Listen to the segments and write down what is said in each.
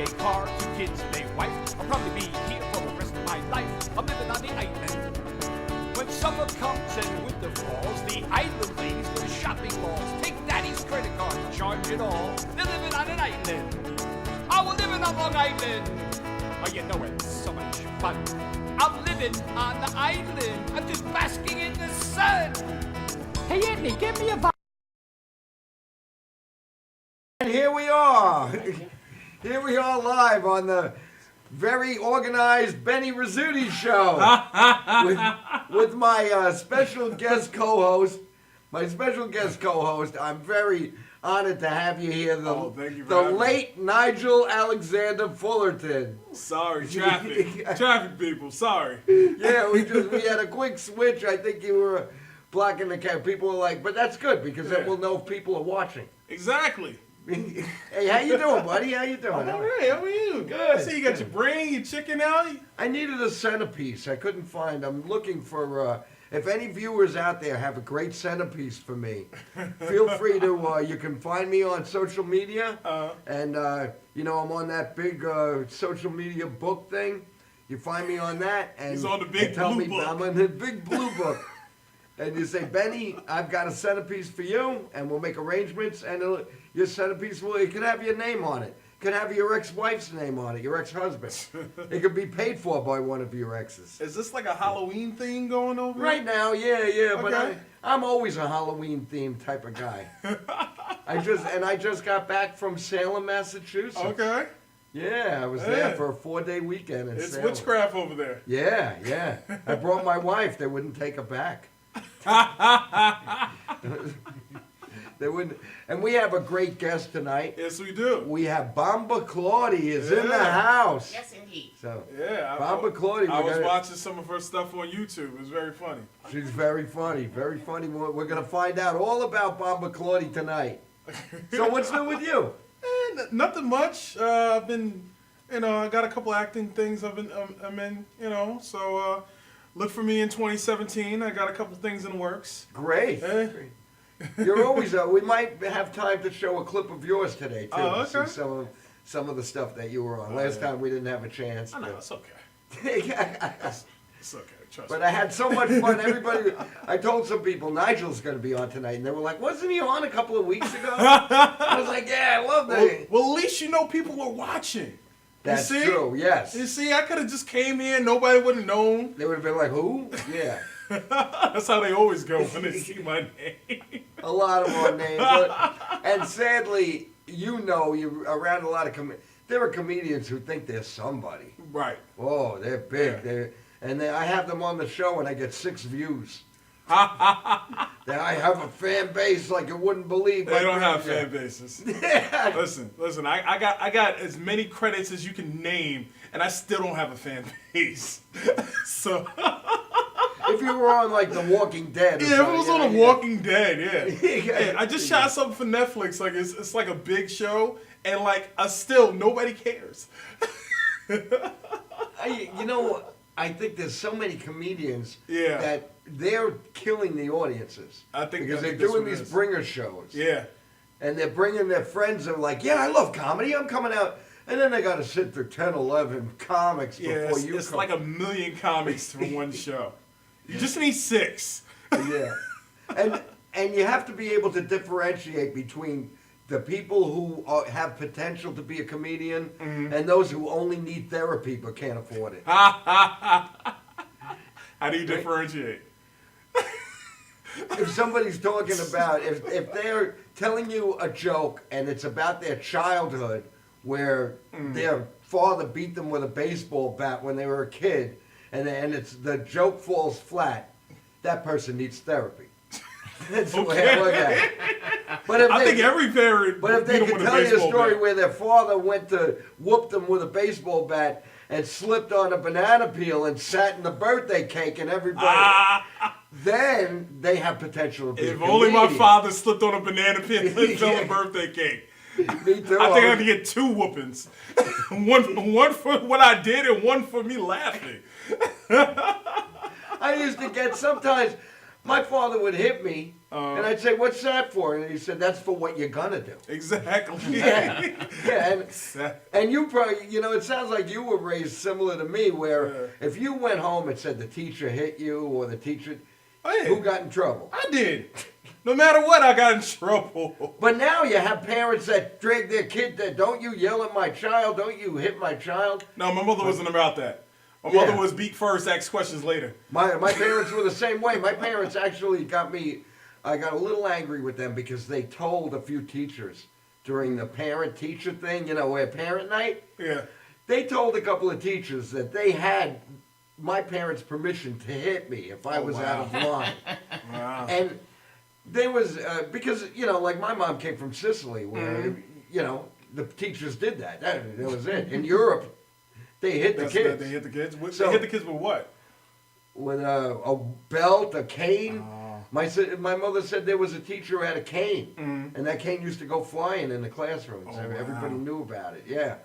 a car, 2 kids, and a wife. I'll probably be here for the rest of my life. I'm living on the island. When summer comes and winter falls, the island ladies go to shopping malls. Take daddy's credit card, charge it all. They're living on an island. Oh, we're living on Long Island. Oh, you know it's so much fun. I'm living on the island. I'm just basking in the sun. Hey, Anthony, give me a vibe. And here we are. Here we are live on the very organized Benny Rizzuti show with my special guest co-host. My special guest co-host. I'm very honored to have you here. Thank you for the having me. late Nigel Alexander Fullerton. Sorry, traffic. Traffic people, sorry. Yeah, we had a quick switch. I think you were blocking the camera. People were like, but that's good because then we'll know if people are watching. Exactly. Hey, how you doing, buddy? How you doing? I'm all right. How are you? Good. I see you got your brain, your chicken out. I needed a centerpiece. I couldn't find. I'm looking for. If any viewers out there have a great centerpiece for me, feel free to. You can find me on social media, and I'm on that big social media book thing. You find me on that, and He's on the big tell blue me book. I'm on the big blue book. And you say, Benny, I've got a centerpiece for you, and we'll make arrangements, and your centerpiece it could have your name on it. It could have your ex-wife's name on it, your ex-husband. It could be paid for by one of your exes. Is this like a Halloween thing going over here? Right now, yeah, but Okay. I'm always a Halloween-themed type of guy. I just got back from Salem, Massachusetts. Okay. Yeah, I was there for a 4-day weekend in It's Salem. witchcraft over there. Yeah. I brought my wife. They wouldn't take her back. They wouldn't. And we have a great guest tonight. Yes, we do. We have Bomba Claudie is in the house. Yes, indeed. So Yeah. Bomba Claudie. I was watching some of her stuff on YouTube. It was very funny. She's very funny, very funny. We're gonna find out all about Bomba Claudie tonight. So what's new with you? Nothing much. I've been, I got a couple acting things I'm in, so look for me in 2017. I got a couple things in the works. Great. Eh? You're always. We might have time to show a clip of yours today too. Oh, to okay. see some of the stuff that you were on. Last time we didn't have a chance. I know, it's okay. But It's okay. Trust me. I had so much fun. Everybody. I told some people Nigel's going to be on tonight, and they were like, "Wasn't he on a couple of weeks ago?" I was like, "Yeah, I love that." Well, at least people are watching. That's you see? true. Yes. You see, I could have just came here, nobody would have known. They would have been like, "Who?" Yeah. That's how they always go when they see my name. A lot of our names. And sadly, you're around a lot of there are comedians who think they're somebody. Right. Oh, they're big. Yeah. I have them on the show and I get 6 views. I have a fan base like you wouldn't believe. They don't have fan bases. Listen. I got as many credits as you can name, and I still don't have a fan base. So. If you were on like The Walking Dead. Or Yeah, if it was on The Walking Dead, yeah. Yeah. I just shot something for Netflix. Like it's like a big show, and like still nobody cares. I think there's so many comedians Yeah. that they're killing the audiences. I think because they're that's doing what it these is. bringer shows. Yeah. And they're bringing their friends and like, yeah, I love comedy. I'm coming out. And then they got to sit through 10, 11 comics Yeah, before you it's come. like 1 million comics for one show. You just need 6. Yeah. And you have to be able to differentiate between the people who have potential to be a comedian and those who only need therapy but can't afford it. How do you differentiate? If somebody's talking about, if they're telling you a joke and it's about their childhood where their father beat them with a baseball bat when they were a kid and the joke falls flat, that person needs therapy. That's the way I look at it. But if I think every parent. But if they beat 'em could with tell you a baseball story bat. where their father went to whoop them with a baseball bat and slipped on a banana peel and sat in the birthday cake and everybody, then they have potential to be If a only my comedian. father slipped on a banana peel and fell a birthday cake. Me too. I think I could get 2 whoopings. one for what I did and one for me laughing. I used to get sometimes. My father would hit me, and I'd say, "What's that for?" And he said, "That's for what you're gonna do." Exactly. Yeah, and Exactly. and you probably, it sounds like you were raised similar to me, where Yeah. if you went home and said the teacher hit you or the teacher, Oh, yeah. who got in trouble? I did. No matter what, I got in trouble. But now you have parents that drag their kid that, "Don't you yell at my child, don't you hit my child." No, my mother wasn't about that. My Yeah. mother was beat first, ask questions later. My parents were the same way. My parents actually I got a little angry with them because they told a few teachers during the parent-teacher thing, where parent night, Yeah. they told a couple of teachers that they had my parents' permission to hit me if I was out of line. Wow. And there was, because, like my mom came from Sicily where, the teachers did that. That was it. In Europe, they hit the kids. They hit the kids? So- They hit the kids with what? With a belt, a cane. Oh. My mother said there was a teacher who had a cane, Mhm. and that cane used to go flying in the classrooms. Oh, wow. Everybody knew about it, yeah.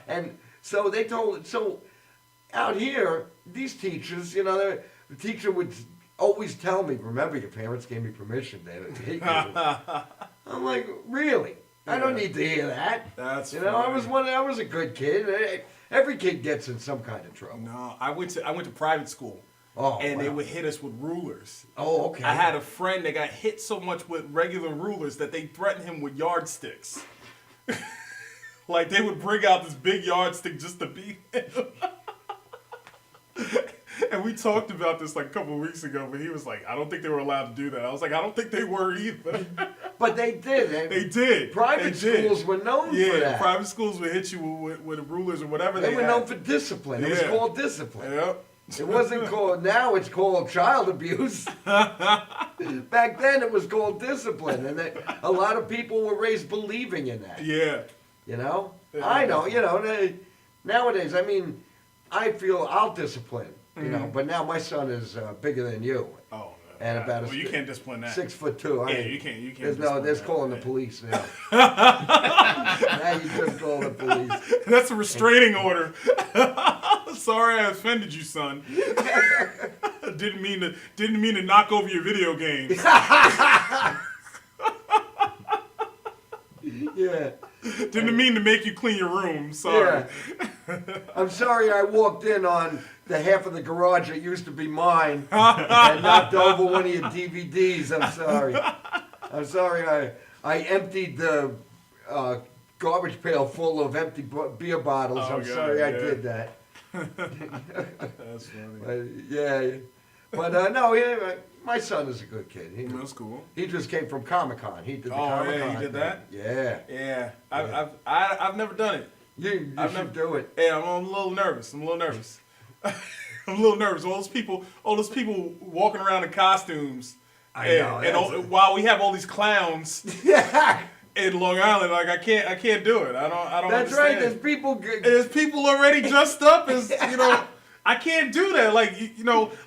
And so they told, out here, these teachers, the teacher would always tell me, "Remember, your parents gave me permission to hit you." I'm like, really? I don't Yeah. need to hear that. That's I was a good kid. Every kid gets in some kind of trouble. No, I went to private school. Oh, And they wow. would hit us with rulers. Oh, okay. I had a friend that got hit so much with regular rulers that they threatened him with yardsticks. Like they would bring out this big yardstick just to beat him. And we talked about this like a couple of weeks ago, but he was like, "I don't think they were allowed to do that." I was like, "I don't think they were either." But they did. They did. Private They did. schools were known for Yeah, that. private schools would hit you with rulers or whatever They they were had. known for discipline. It was Yeah. called discipline. Yep. It wasn't called, now it's called child abuse. Back then it was called discipline. And a lot of people were raised believing in that. Yeah. Yeah. Yeah. I know, nowadays, I feel I'll discipline, but now my son is bigger than you. Oh. And about well, you can't discipline that. 6'2". Yeah, you can't. There's discipline calling that. the police now. Now you just call the police. That's a restraining order. Sorry, I offended you, son. Didn't mean to knock over your video games. Yeah. Didn't mean to make you clean your room. Sorry. Yeah. I'm sorry I walked in on the half of the garage that used to be mine and knocked over one of your DVDs. I'm sorry. I'm sorry I emptied the garbage pail full of empty beer bottles. Oh, I'm God, sorry I yeah. did that. That's funny. But no, my son is a good kid. That's cool. He just came from Comic-Con. He did the Comic-Con. Yeah, he did that. Yeah. Yeah, I've never done it. You I've should never- do it. Yeah, I'm a little nervous. I'm a little nervous. All those people walking around in costumes. I know, While we have all these clowns Yeah. in Long Island, like I can't do it. I don't. That's understand. right. There's people already dressed up as I can't do that. Like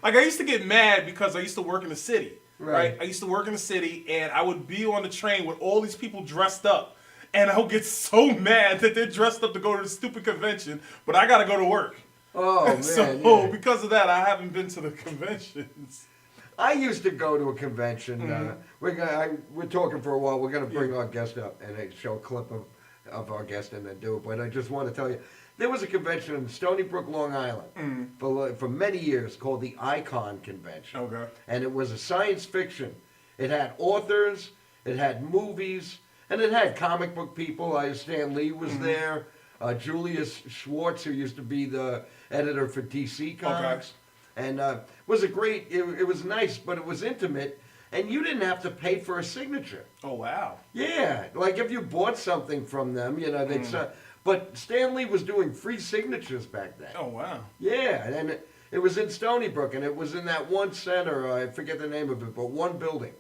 like I used to get mad because I used to work in the city. Right. I used to work in the city, and I would be on the train with all these people dressed up, and I would get so mad that they're dressed up to go to the stupid convention, but I gotta go to work. Oh man. So yeah. because of that, I haven't been to the conventions. I used to go to a convention. Mm-hmm. We're talking for a while. We're going to bring our guest up and show a clip of our guest and then do it. But I just want to tell you, there was a convention in Stony Brook, Long Island, for many years called the Icon Convention. Okay. And it was a science fiction. It had authors, it had movies, and it had comic book people. Stan Lee was there. Julius Schwartz, who used to be the editor for DC Comics. And it was it was nice, but it was intimate, and you didn't have to pay for a signature. Oh wow. Yeah, like if you bought something from them, they'd but Stan Lee was doing free signatures back then. Oh wow. Yeah, and it was in Stony Brook, and it was in that one center, I forget the name of it, but one building.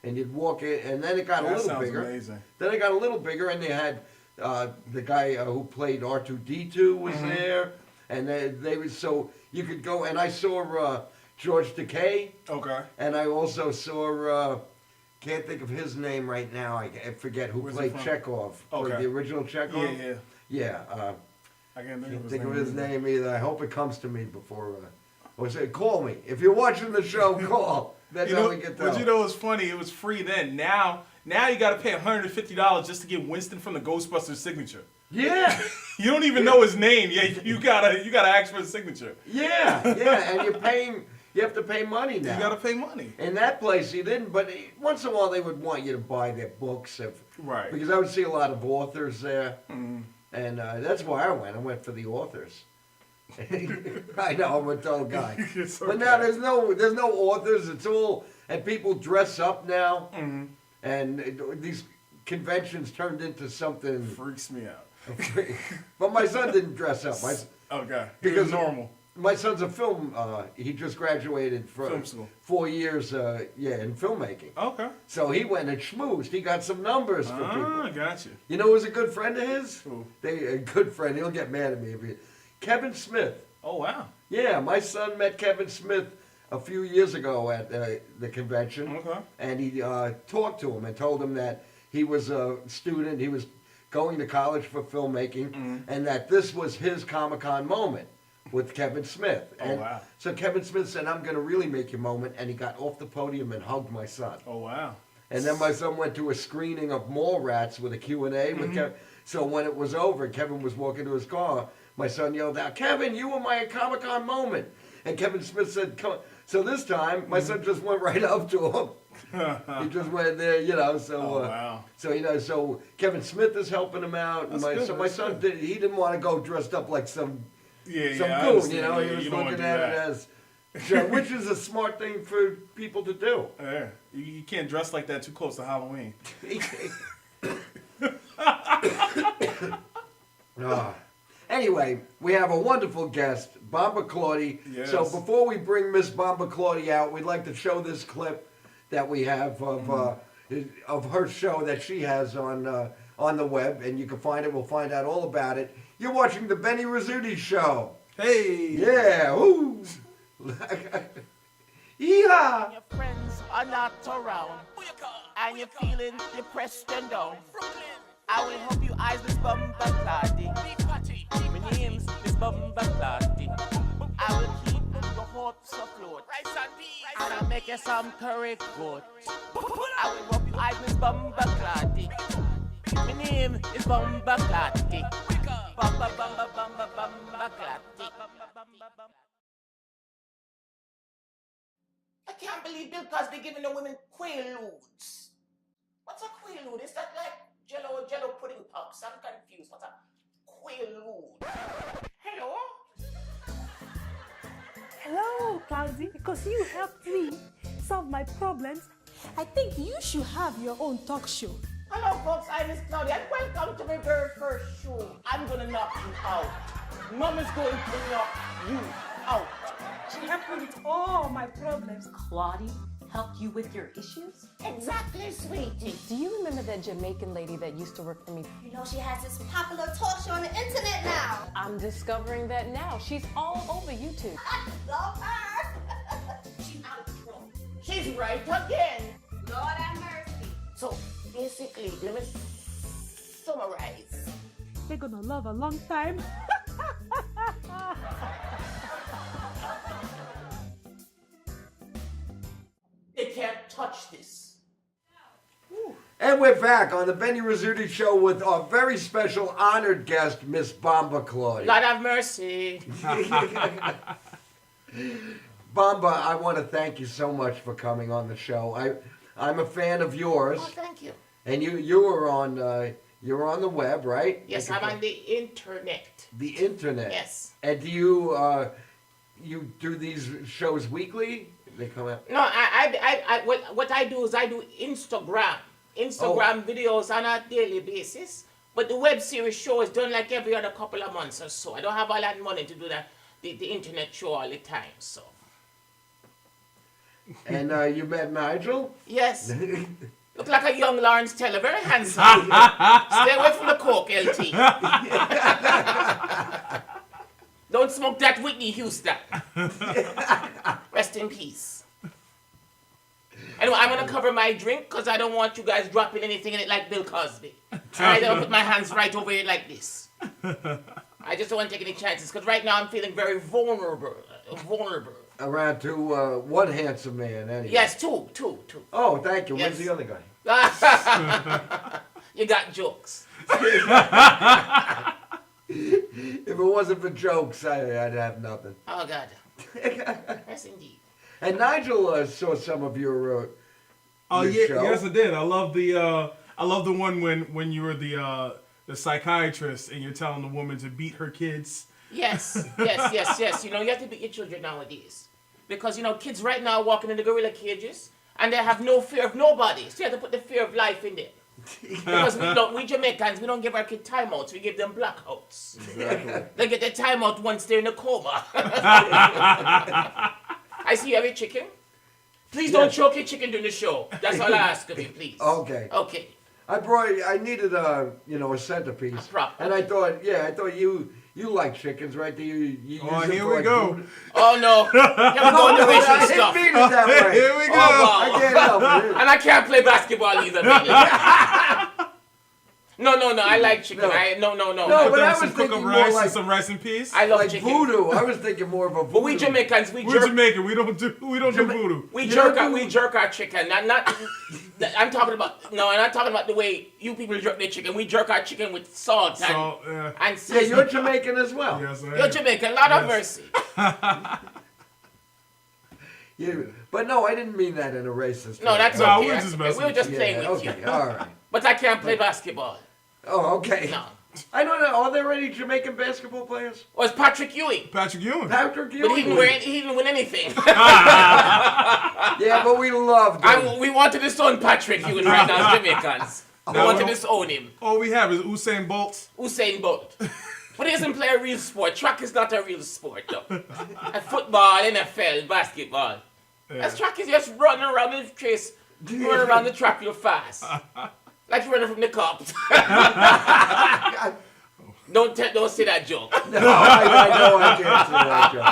And you'd walk in, and then it got a That little sounds bigger. amazing. Then it got a little bigger, and they had the guy who played R2-D2 was there, and they was so you could go. And I saw George Takei, Okay. and I also saw can't think of his name right now. I forget who Where's he played from? Chekhov, Okay. the original Chekhov. Yeah. Yeah. I can't Think of his name either. I hope it comes to me before. Or say, call me if you're watching the show. Call. That's how we get But down. you know what's funny? It was free then. Now you got to pay $150 just to get Winston from the Ghostbusters signature. Yeah. You don't even know his name. Yeah, you gotta ask for his signature. Yeah, and you have to pay money now. You gotta pay money. In that place, you didn't, but once in a while they would want you to buy their books. Right. Because I would see a lot of authors there. And that's why I went. I went for the authors. I know, I'm a dull guy. It's But okay. now there's no authors. It's all, and people dress up now. And these conventions turned into something. Freaks me out. But my son didn't dress up. Okay. Because Because normal. My son's a film. He just graduated from Film school. 4 years. In filmmaking. Okay. So he went and schmoozed. He got some numbers for people. I got you. You know who's a good friend of his? Who? A good friend. He'll get mad at me if he. Kevin Smith. Oh wow. Yeah, my son met Kevin Smith a few years ago at the convention. Okay. And he talked to him and told him that he was a student. He was going to college for filmmaking, and that this was his Comic-Con moment with Kevin Smith. And wow. so Kevin Smith said, "I'm going to really make your moment," and he got off the podium and hugged my son. Oh wow. And then my son went to a screening of Mallrats with a Q&A with Kevin. So when it was over, Kevin was walking to his car. My son yelled out, "Kevin, you were my Comic-Con moment." And Kevin Smith said, "Come on." So this time, my son just went right up to him. He just went there, so. Oh wow. So Kevin Smith is helping him out. That's My good, so my that's son good. he didn't want to go dressed up like some Yeah, goon, I understand. He Yeah, was you don't wanna looking do at that. it as, which is a smart thing for people to do. Yeah. You can't dress like that too close to Halloween. Anyway, we have a wonderful guest, Bomba Claudie. Yes. So before we bring Miss Bomba Claudie out, we'd like to show this clip that we have of her show that she has on the web, and you can find it. We'll find out all about it. You're watching the Benny Rizzuti Show. Hey. Yeah, woo! Yeehaw! Your friends are not around, and you're feeling depressed and down. I will help you eyes this Bomba Claudie. My name's Miss Bomba Claudie. I will keep your hopes afloat, and I'll make you some curry goat. I will help you eyes Miss Bomba Claudie. My name is Bomba Claudie. Bomba Claudie. I can't believe Bill Cosby giving the women quaaludes. What's a quaalude? Is that like Jello pudding pops? I'm confused. What's a quaalude? Hello? Hello, Claudie, because you helped me solve my problems. I think you should have your own talk show. Hello, folks. I'm Miss Claudia, and welcome to my very first show. I'm gonna knock you out. Mom is going to knock you out. She helped me with all my problems. Claudie helped you with your issues? Exactly, sweetie. Do you remember that Jamaican lady that used to work for me? You know she has this popular talk show on the internet now. I'm discovering that now. She's all over YouTube. I love her. She's out of control. She's right again. Lord have mercy. So, basically, let me summarize. They're gonna love a long time. They can't touch this. And we're back on the Benny Rizzuti Show with our very special honored guest, Miss Bomba Claudie. Lord have mercy. Bomba, I want to thank you so much for coming on the show. I'm a fan of yours, Oh, thank you. and you were on the web, right? Yes, I'm on the internet. the internet. Yes. And do you do these shows weekly? They come out. No, what I do is I do Instagram videos on a daily basis. But the web series show is done like every other couple of months or so. I don't have all that money to do the internet show all the time, so. And you met Nigel? Yes. Look like a young Lawrence Taylor, very handsome. Stay away from the coke, LT. Don't smoke that Whitney Houston. Rest in peace. Anyway, I'm going to cover my drink because I don't want you guys dropping anything in it like Bill Cosby. Alright, I'll put my hands right over it like this. I just don't want to take any chances because right now I'm feeling very vulnerable. around to one handsome man, anyway. Yes, two. Oh, thank you. Yes. Where's the other guy? You got jokes. If it wasn't for jokes, I'd have nothing. Oh, God. Yes, indeed. And Nigel saw some of your Oh your yeah, show. yes I did. I love the one when you were the psychiatrist and you're telling the woman to beat her kids. Yes. You know, you have to beat your children nowadays. Because, you know, kids right now are walking in the gorilla cages and they have no fear of nobody. So you have to put the fear of life in there. Because we Jamaicans, we don't give our kids timeouts, we give them blackouts. Exactly. They get the timeout once they're in a coma. I see you have a chicken. Please don't choke your chicken during the show. That's all I ask of you, please. Okay. Okay. I needed a centerpiece. A prop. And I thought you like chickens, right? Do you use Oh, them here for, we like, go. food? Oh, no. You're going to racial I stuff. didn't mean it that way. Here we go. Oh, wow. I can't help it. And I can't play basketball either, baby. No, I like chicken. No. No. No, I but I thought was some thinking cooked more rice like- and some rice and peas. I love Like chicken. voodoo. I was thinking more of a voodoo. But we Jamaicans, we We're jerk. Jamaican. We don't do voodoo. We You jerk. don't do- We jerk our chicken. Not. I'm talking about. No, I'm not talking about the way you people jerk their chicken. We jerk our chicken with salt and So and Yeah, seasoning. you're Jamaican as well. yes, I You're am. Jamaican. Lord of Yes. mercy. But no, I didn't mean that in a racist No, way. that's No, okay. we were That's just okay. messing We were with just Yeah, playing with okay, you. all right. But I can't play basketball. Oh, okay. No. I don't know. Are there any Jamaican basketball players? Well, it's Patrick Ewing. Patrick Ewing. Patrick But Ewing. he didn't win anything. Yeah, but we loved him. We want to disown Patrick Ewing right now as Jamaicans. We No. want to disown him. All we have is Usain Bolt. Usain Bolt. But he doesn't play a real sport. Track is not a real sport, though. And football, NFL, basketball. That's track is just running around the trace, running around the track real fast. Like you're running from the cops. Don't say that joke. No, I know I can't say that joke.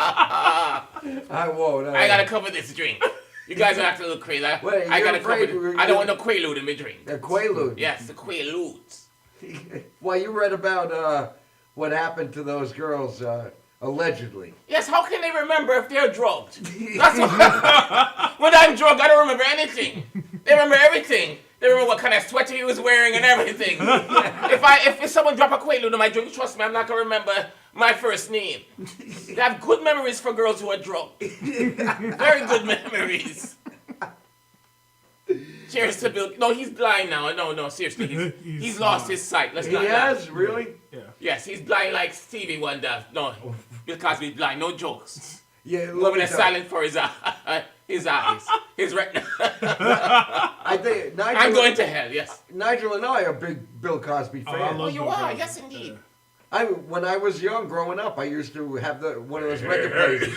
I won't. I gotta cover this drink. You guys are acting a little crazy. Wait, I you're gotta cover afraid it. I don't want no Quaalude in my drink. The Quaalude. Yes, the Quaaludes. Well, you read about what happened to those girls, allegedly. Yes, how can they remember if they're drugged? That's what, when I'm drugged, I don't remember anything. They remember everything. They remember what kind of sweater he was wearing and everything. If someone drop a Quaalude in my drink, trust me, I'm not gonna remember my first name. They have good memories for girls who are drugged. Very good memories. Cheers to Bill. No, he's blind now. No, seriously. He's lost his sight. Let's He not has? Really? Yeah. Yes, he's blind like Stevie Wonder. No, Bill Cosby's blind. No jokes. Yeah, Woman is silent for his eyes. His retina. I think Nigel, I'm going to hell, yes. Nigel and I are big Bill Cosby fans. I Oh, love you Bill are? Cosby. Yes, indeed. When I was young, growing up, I used to have one of those record players.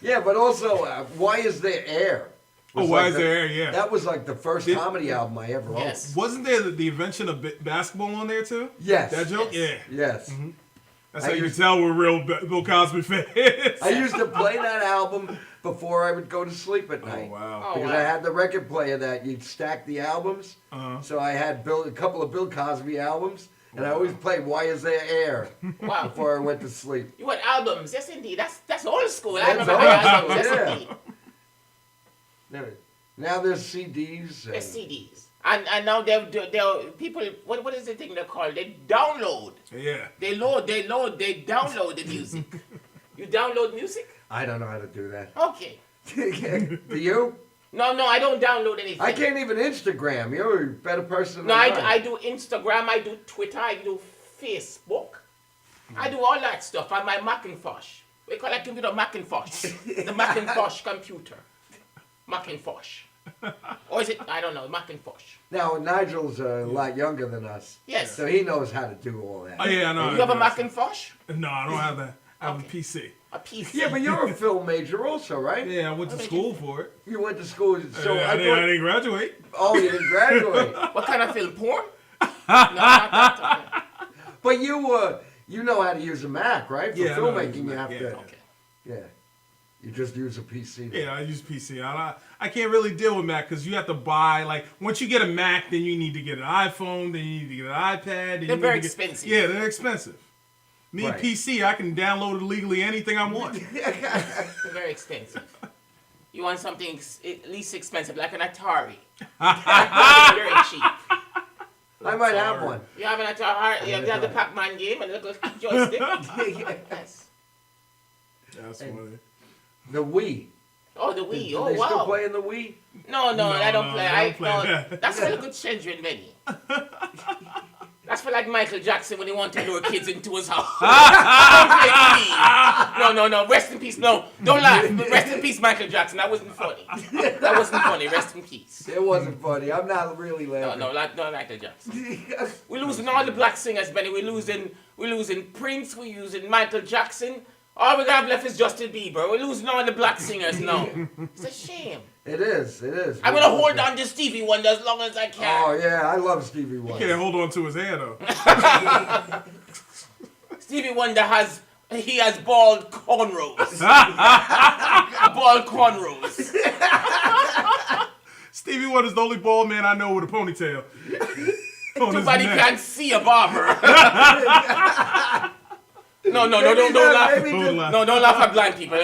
Yeah, but also, Why Is There Air? Oh, was Why like Is There Air? Yeah. That was like the first comedy album I ever owned. Yes. Wasn't there the invention of basketball on there too? Yes. That joke? Yes. Yeah. Yes. That's I how you used- tell we're real Bill Cosby fans. I used to play that album before I would go to sleep at Oh, night. wow. Oh, Because wow. I had the record player that you'd stack the albums. Uh-huh. So I had a couple of Bill Cosby albums, and I always played Why Is There Air Wow. before I went to sleep. You want albums? Yes, indeed. That's old school. I That's remember old my school, albums. Yes, yeah. indeed. Now there's CDs. They're CDs. And now they're people, what is the thing they're called? They download. Yeah. They download the music. You download music? I don't know how to do that. Okay. Do you? No, I don't download anything. I can't even Instagram. You're a better person No, than I do Instagram, I do Twitter, I do Facebook. I do all that stuff on my Macintosh. We call that computer Macintosh. The Macintosh computer. Macintosh. Or is it, I don't know, Macintosh. Now, Nigel's a lot younger than us. Yes. So he knows how to do all that. Oh, yeah, I know. You have a Macintosh? No, I don't have that. I have Okay. a PC. A PC. Yeah, but you're a film major also, right? Yeah, I went to Okay. school for it. You went to school, so I I didn't thought, graduate. oh, you didn't graduate. What kind of film? Porn? No, not that. But you know how to use a Mac, right? For Yeah, I know how to use filmmaking, a you Mac, have yeah. to. Okay. Yeah. You just use a PC. Yeah, I use PC. I can't really deal with Mac because you have to buy, like, once you get a Mac, then you need to get an iPhone, then you need to get an iPad. Then They're you very need to get- expensive. Yeah, they're expensive. Need Right. PC, I can download illegally anything I want. Very expensive. You want something at least expensive, like an Atari. Very cheap. I might have one. You have an Atari. You have the Pac-Man game and a little joystick. Yes. That's funny. The Wii. Oh, the Wii. Do Oh, they still wow. play in the Wii? No, I don't play. I don't play that. That's for the good children, Benny. That's for like Michael Jackson when he wanted to lure kids into his house. Don't play Wii. No. Rest in peace. No, don't laugh. Rest in peace, Michael Jackson. That wasn't funny. Rest in peace. It wasn't funny. I'm not really laughing. No, Michael Jackson. We're losing all the black singers, Benny. We're losing Prince. We're losing Michael Jackson. All we got left is Justin Bieber. We're losing all the black singers now. It's a shame. It is. I'm gonna hold on to Stevie Wonder as long as I can. Oh yeah, I love Stevie Wonder. Can't hold on to his hair though. Stevie Wonder has bald cornrows. Bald cornrows. Stevie Wonder's the only bald man I know with a ponytail. On his Nobody neck. can see a barber. No, don't laugh. Don't laugh at blind people.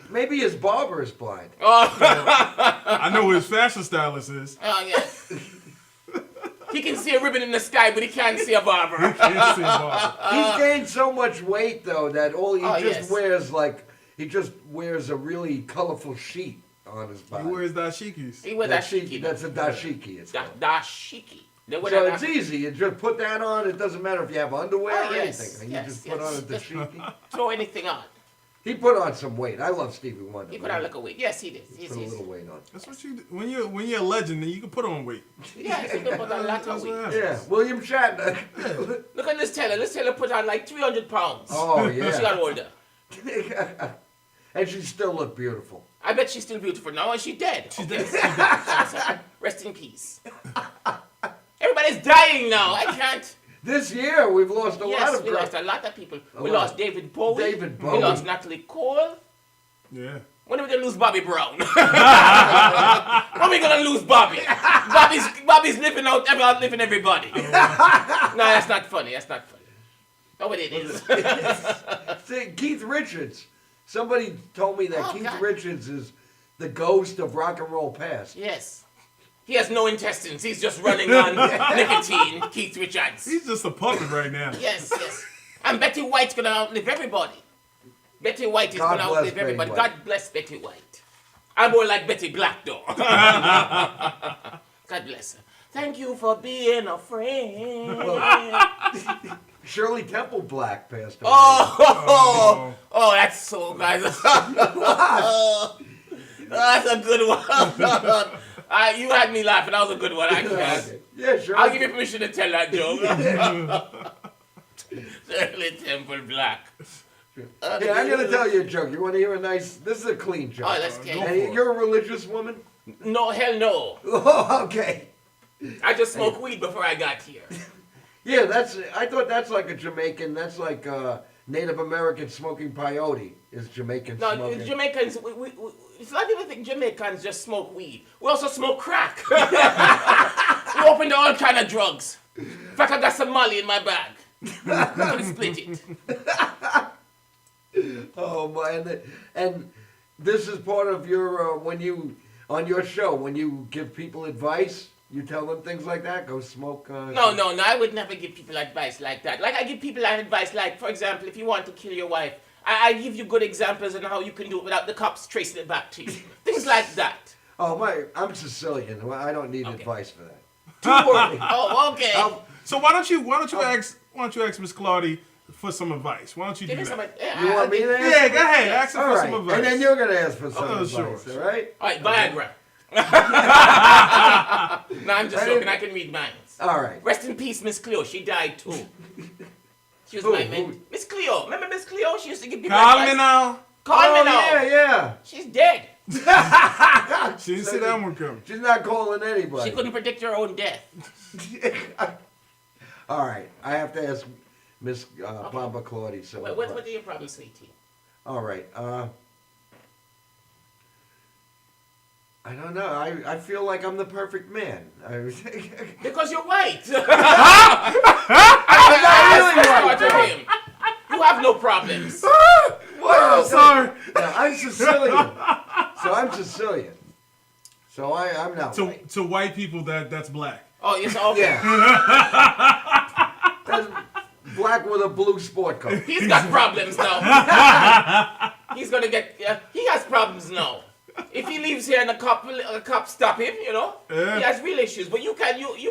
Maybe his barber is blind. I know who his fashion stylist is. Oh, yes. He can see a ribbon in the sky, but he can't see a barber. Can't see a barber. He's gained so much weight though that yes. he just wears a really colorful sheet on his body. He wears dashikis. He wears dashiki. That's a dashiki. It's called. Dashiki. So it's easy. You just put that on. It doesn't matter if you have underwear or anything. You just put on a dashiki. Throw anything on. He put on some weight. I love Stevie Wonder. He put on like a weight. Yes, he did. He put a little weight on. That's what you do. When you're a legend, then you can put on weight. Yes, he can put on a lot of weight. Yeah, William Shatner. Look at Liz Taylor. Liz Taylor put on like 300 pounds. Oh She got yeah. older. And she still looked beautiful. I bet she's still beautiful now, and she's dead. She's Okay. dead. Rest in peace. Everybody's dying now. I can't. This year we've lost a lot Yes, of we lost a lot of people. We lot. lost David Bowie. David We Bowie. lost Natalie Cole. Yeah. When are we gonna lose Bobby Brown? When are we gonna lose Bobby? Bobby's outliving everybody. No, that's not funny. That's not funny. Oh, but it is. See, Keith Richards. Somebody told me that Oh, Keith God. Richards is the ghost of rock and roll past. Yes. He has no intestines. He's just running on nicotine. Keith Richards. He's just a puppet right now. Yes. And Betty White's gonna outlive everybody. Betty White is God gonna bless outlive Betty everybody. White. God bless Betty White. I'm more like Betty Black, though. God bless her. Thank you for being a friend. Shirley Temple Black passed away. Oh, that's so guys. That's a good one. You had me laughing. That was a good one. I can't. Yeah, sure. I'll give you permission to tell that joke. Shirley Temple Black. Yeah, I'm gonna tell you a joke. You want to hear a nice? This is a clean joke. Oh, let's get And you're a religious woman? No, hell no. Oh, okay. I just smoked weed before I got here. Yeah, I thought that's like a Jamaican. That's like Native American smoking peyote. Is Jamaican No, smoking? Jamaicans, a lot of people think Jamaicans just smoke weed. We also smoke crack. We opened all kind of drugs. In fact, I got some Molly in my bag. I'm gonna split it. Oh my! And this is part of your when you on your show when you give people advice. You tell them things like that. Go smoke. No, I would never give people advice like that. Like I give people advice, like for example, if you want to kill your wife, I give you good examples on how you can do it without the cops tracing it back to you. Things like that. Oh my! I'm Sicilian. I don't need advice for that. Oh, okay. So why don't you ask Miss Claudie for some advice? Why don't you do Give me some. that? You want me to ask? Yeah, go ahead. Ask her All for right. some advice. And then you're gonna ask for some Oh, advice. sure. All right? All right, Viagra. No, I'm just joking. I can read minds. All right. Rest in peace, Miss Cleo. She died too. She was Who? my man. Miss Cleo. Remember Miss Cleo? She used to give people Call me advice. now. Call me now. Yeah. She's dead. She didn't see that one coming. She's not calling anybody. She couldn't predict her own death. All right. I have to ask Miss Bomba Claudie. So What are your problems, sweetie? all right. I don't know. I feel like I'm the perfect man. Because you're white. I'm not really That's white. part of him. You You have no problems. Oh, sorry. Yeah, I'm Sicilian. So I'm Sicilian. So I'm not white. To white people, that's black. Oh, it's okay. Yeah. That's black with a blue sport coat. He's got problems now. He's gonna get. He has problems now. If he leaves here and the cop stop him, you know, Yeah. he has real issues. But you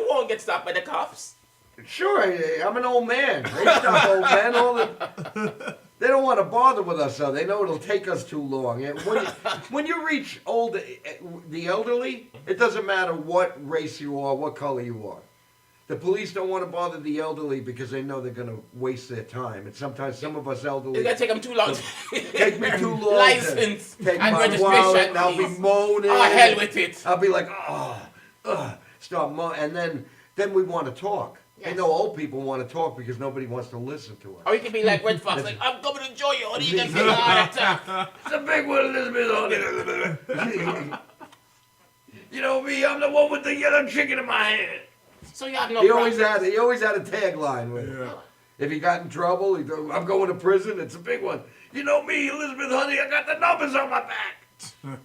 won't get stopped by the cops. Sure, I'm an old man. They stop old men They don't want to bother with us, though. They know it'll take us too long. When you reach the elderly, it doesn't matter what race you are, what color you are. The police don't want to bother the elderly because they know they're going to waste their time. And sometimes some of us elderly It's gonna take him too long. take me too long License to take and my registration, wallet, and I'll be please. moaning. Oh, hell with it. I'll be like, start moaning, and then we want to talk. Yes. I know old people want to talk because nobody wants to listen to us. Or you can be like Red Fox, like, I'm coming to enjoy you. What are you gonna say? It's a big one, Elizabeth. You know me, I'm the one with the yellow chicken in my hand. So you have no He problems. always had a tagline with it. Yeah. If he got in trouble, he'd go, I'm going to prison. It's a big one. You know me, Elizabeth, honey, I got the numbers on my back.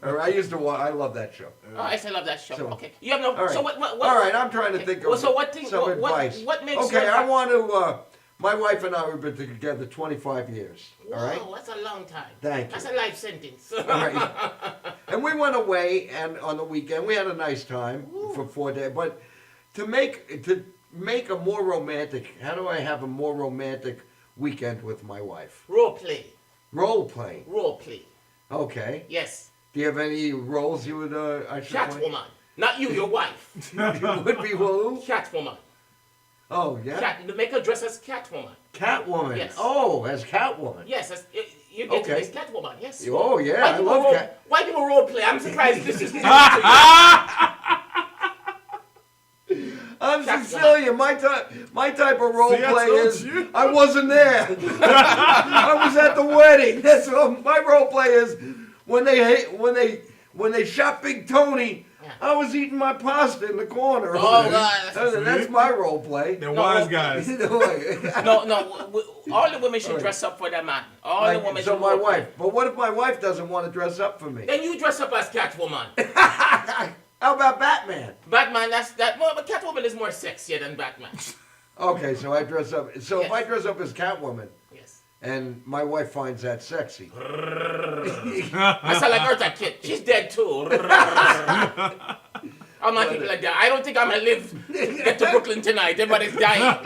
All right, I love that show. Oh, I still love that show. So- okay. You have no. All right. So what? All right, I'm trying to okay. think Well, of so what thing? some advice. What makes Okay, your I want to. My wife and I have been together 25 years. All right. Wow, that's a long time. Thank you. That's a life sentence. All right. And we went away, and on the weekend we had a nice time for 4 days. But to make a more romantic, how do I have a more romantic weekend with my wife? Role play. Role playing. Role play. Okay. Yes. Do you have any roles you would I should play? Catwoman. Not you, your wife. Would be who? Catwoman. Oh yeah. Make her dress as Catwoman. Catwoman. Yes. Oh, as Catwoman. Yes, you get Okay. to be Catwoman. Yes. Oh yeah, I love Cat. White people role play. I'm surprised this is new to you. I'm Catwoman. Sicilian. My type of role See, I play told is you. I wasn't there. I was at the wedding. That's what my role play is. When they shot Big Tony, Yeah. I was eating my pasta in the corner. Oh, God. That's my role play. They're wise guys. No, all the women should dress up for their man. All the women So should my role play. wife. But what if my wife doesn't want to dress up for me? Then you dress up as Catwoman. How about Batman? Batman, well, but Catwoman is more sexier than Batman. Okay, so I dress up. So if Yes. I dress up as Catwoman, Yes. and my wife finds that sexy. I sound like Eartha Kitt. She's dead too. I'm not people like that. I don't think I'm gonna get to Brooklyn tonight. Everybody's dying.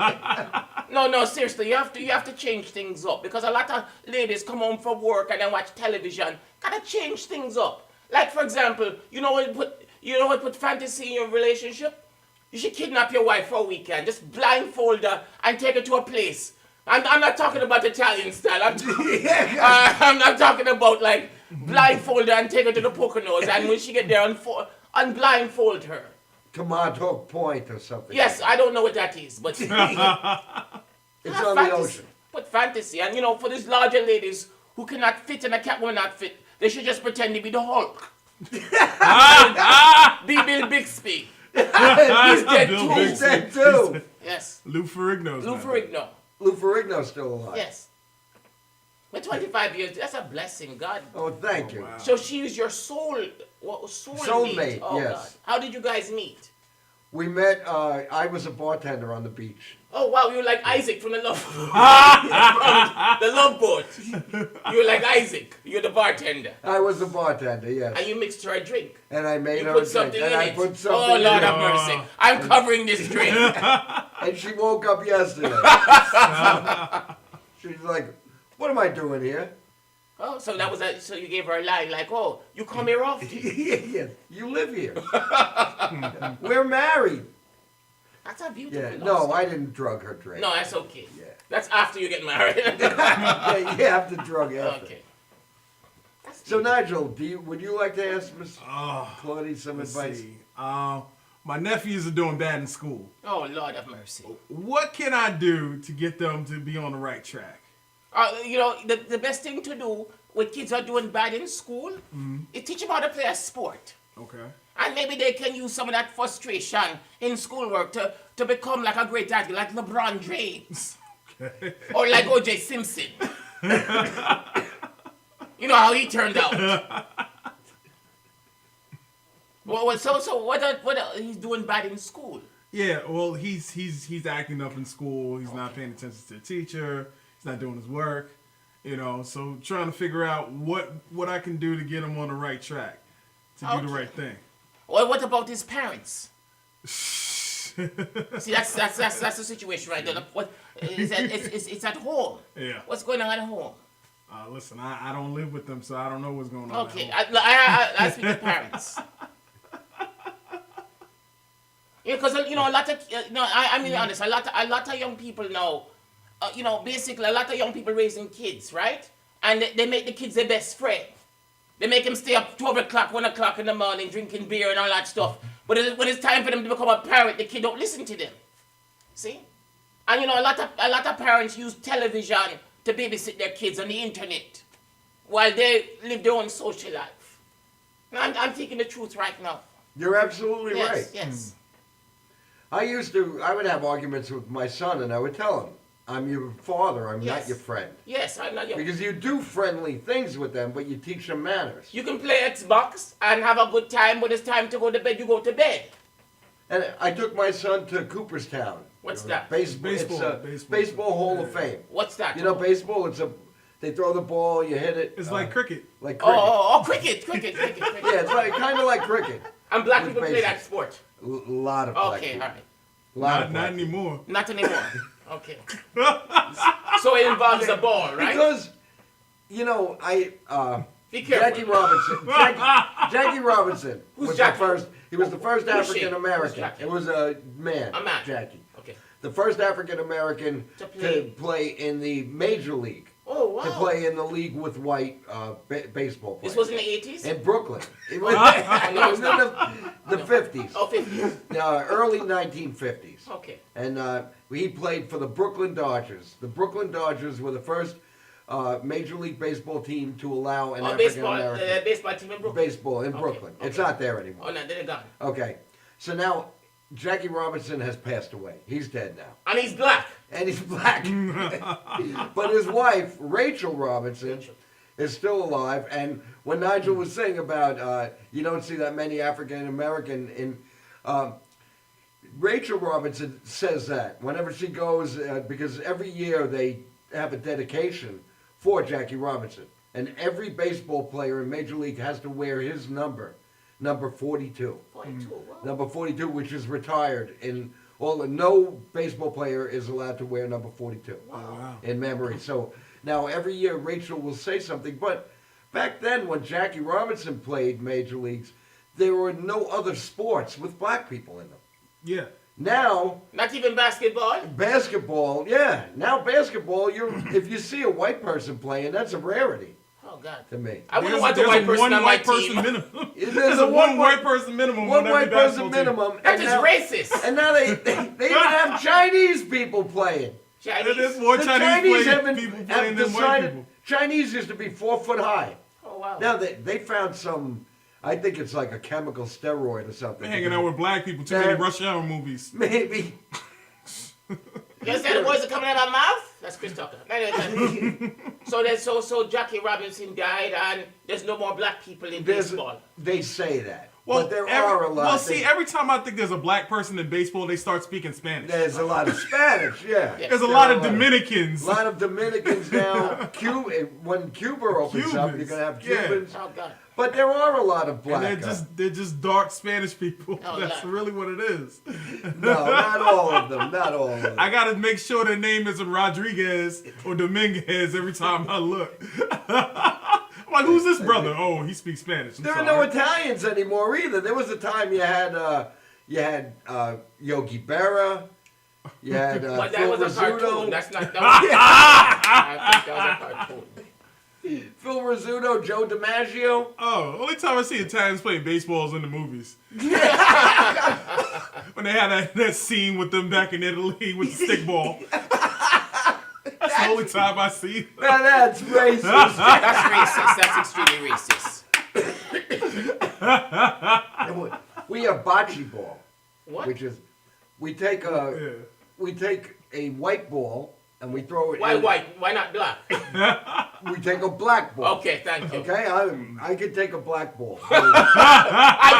No, seriously, you have to change things up because a lot of ladies come home from work and then watch television. Gotta change things up. Like for example, you know what put fantasy in your relationship? You should kidnap your wife for a weekend. Just blindfold her and take her to a place. I'm not talking about Italian style. I'm not talking about like blindfold her and take her to the Poconos and when she get there unblindfold her. Tomato Point or something. Yes, I don't know what that is, but It's on the ocean. Put fantasy, and for these larger ladies who cannot fit in a Catwoman outfit, they should just pretend to be the Hulk. Be Bill Bixby. He's dead Bill too. Bixby. He's dead too. Yes. Lou Ferrigno's Lou not Ferrigno. Lou Ferrigno's still alive. Yes. But 25 years, that's a blessing, God. Oh, thank you. wow. So she is your soulmate. Soulmate, Oh, yes. God. How did you guys meet? We met. I was a bartender on the beach. Oh, wow, you were like Isaac from the Love the Love Boat. You were like Isaac. You're the bartender. I was a bartender, yes. And you mixed her a drink. And I made You her put a drink. something And in I it. put something Oh, Lord in have it. mercy. I'm covering this drink. And she woke up yesterday. She's like, "What am I doing here?" Oh, so so you gave her a line like, oh, you come here often. Yes, you live here. We're married. That's a beautiful Yeah. love No, story. I didn't drug her drink. No, that's okay. Yeah. That's after you get married. Yeah, you have to drug after. Okay. That's So beautiful. Nigel, would you like to ask Miss Oh, Claudie some let's advice? see. My nephews are doing bad in school. Oh, Lord have mercy. What can I do to get them to be on the right track? The best thing to do when kids are doing bad in school is teach them how to play a sport. Okay. And maybe they can use some of that frustration in schoolwork to become like a great athlete, like LeBron James. Okay. Or like O.J. Simpson. You know how he turned out. So what he's doing bad in school? Yeah, well, he's acting up in school. He's not paying attention to the teacher. He's not doing his work. You know, so trying to figure out what I can do to get him on the right track, to do the right thing. Well, what about his parents? See, that's the situation right there. What it's at home. Yeah. What's going on at home? Listen, I don't live with them, so I don't know what's going on. Okay, at home. I speak to parents. Yeah, because a lot of I mean honest, a lot of young people now, basically a lot of young people raising kids, right? And they make the kids their best friend. They make them stay up 12 o'clock, 1 o'clock in the morning drinking beer and all that stuff. But when it's time for them to become a parent, the kid don't listen to them. See? And a lot of parents use television to babysit their kids on the internet while they live their own social life. And I'm taking the truth right now. You're absolutely right. Yes. I would have arguments with my son, and I would tell him, I'm your father, I'm not your friend. Yes, I'm not your friend. Because you do friendly things with them, but you teach them manners. You can play Xbox and have a good time. When it's time to go to bed, you go to bed. And I took my son to Cooperstown. What's that? Baseball. It's a baseball Hall of Fame. What's that? You know, baseball, they throw the ball, you hit it. It's like cricket. Like cricket. Cricket. Yeah, it's kind of like cricket. And black With people play that sport. A lot of black Okay, people. all right. Not anymore. Not anymore. Okay. So it involves a ball, right? Because, Be careful. Jackie Robinson. Jackie Robinson Who's was Jackie? the first. He was the first Who's she? African Who's American. Jackie? It was a man. A man. Jackie. Okay. The first African American To to play in the major league. Oh, wow. To play in the league with white baseball players. This was in the 80s? In Brooklyn. It was, it was in the 50s. Oh, 50s. Early 1950s. Okay. And he played for the Brooklyn Dodgers. The Brooklyn Dodgers were the first Major League Baseball team to allow an African American baseball team in Brooklyn. baseball in Brooklyn. It's not there anymore. Oh, no, they're gone. Okay, so now Jackie Robinson has passed away. He's dead now, And he's black. and he's black. But his wife, Rachel Robinson, is still alive. And when Nigel was saying about you don't see that many African American in. Rachel Robinson says that whenever she goes, because every year they have a dedication for Jackie Robinson. And every baseball player in Major League has to wear his number 42. 42, wow. Number 42, which is retired. No baseball player is allowed to wear number 42 in memory. So now every year Rachel will say something. But back then when Jackie Robinson played Major Leagues, there were no other sports with black people in them. Yeah. Now, Not even basketball? basketball, now basketball, if you see a white person playing, that's a rarity Oh, God. to me. I wouldn't want a white person on my team. minimum. There's a one white person minimum. One on white every person basketball team. minimum. That is racist. And now they even have Chinese people playing. There's more The Chinese have people playing than white decided, people. Chinese used to be 4 foot high. Oh, wow. Now they found some, I think it's like a chemical steroid or something. They're hanging out with black people. Too many Rush Hour movies. Maybe. You understand the words that coming out of my mouth? That's Chris Tucker. So Jackie Robinson died, and there's no more black people in baseball. They say that. Well, but there are a lot. Well, see, every time I think there's a black person in baseball, they start speaking Spanish. There's a lot of Spanish, yeah. There's a lot of Dominicans. A lot of Dominicans now. When Cuba opens up, you're Cubans, going to have yeah. Cubans. Oh, God. But there are a lot of black. And they're just dark Spanish people. Oh, That's no. really what it is. No, not all of them. Not all of them. I gotta make sure their name isn't Rodriguez or Dominguez every time I look. I'm like, who's this brother? Oh, he speaks Spanish. There are no Italians anymore either. There was a time you had Yogi Berra. You had But that Phil was a cartoon. Rizzuto. That's not. I think that was a cartoon. Phil Rizzuto, Joe DiMaggio. Oh, only time I see Italians playing baseball is in the movies. When they had that scene with them back in Italy with the stickball. That's the only time I see them. Now that's racist. That's racist. That's extremely racist. We have bocce ball, What? which is we take a white ball and we throw it. Why in. white? Why not black? we take a black ball. Okay, thank you. Okay, I can take a black ball. I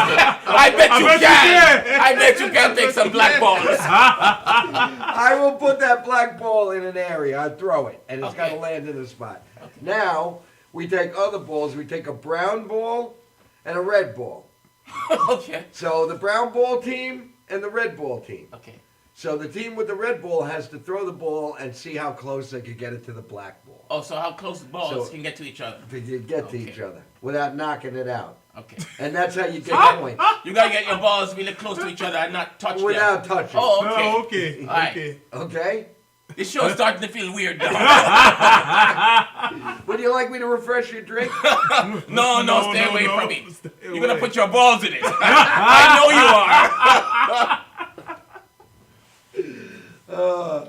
bet you can. I bet you can take some black balls. I will put that black ball in an area. I throw it, and it's got to Okay. land in a spot. Now we take other balls. We take a brown ball and a red ball. Okay. So the brown ball team and the red ball team. Okay. So the team with the red ball has to throw the ball and see how close they can get it to the black ball. Oh, so how close the balls So- can get to each other? To get to each other without knocking it out. Okay. And that's how you get points. You gotta get your balls really close to each other and not touch Without them. touching. Oh, okay. Oh, okay. All right. Okay. Okay? This show's starting to feel weird now. Would you like me to refresh your drink? No, stay away from it. Stay You're gonna away. put your balls in it. I know you are.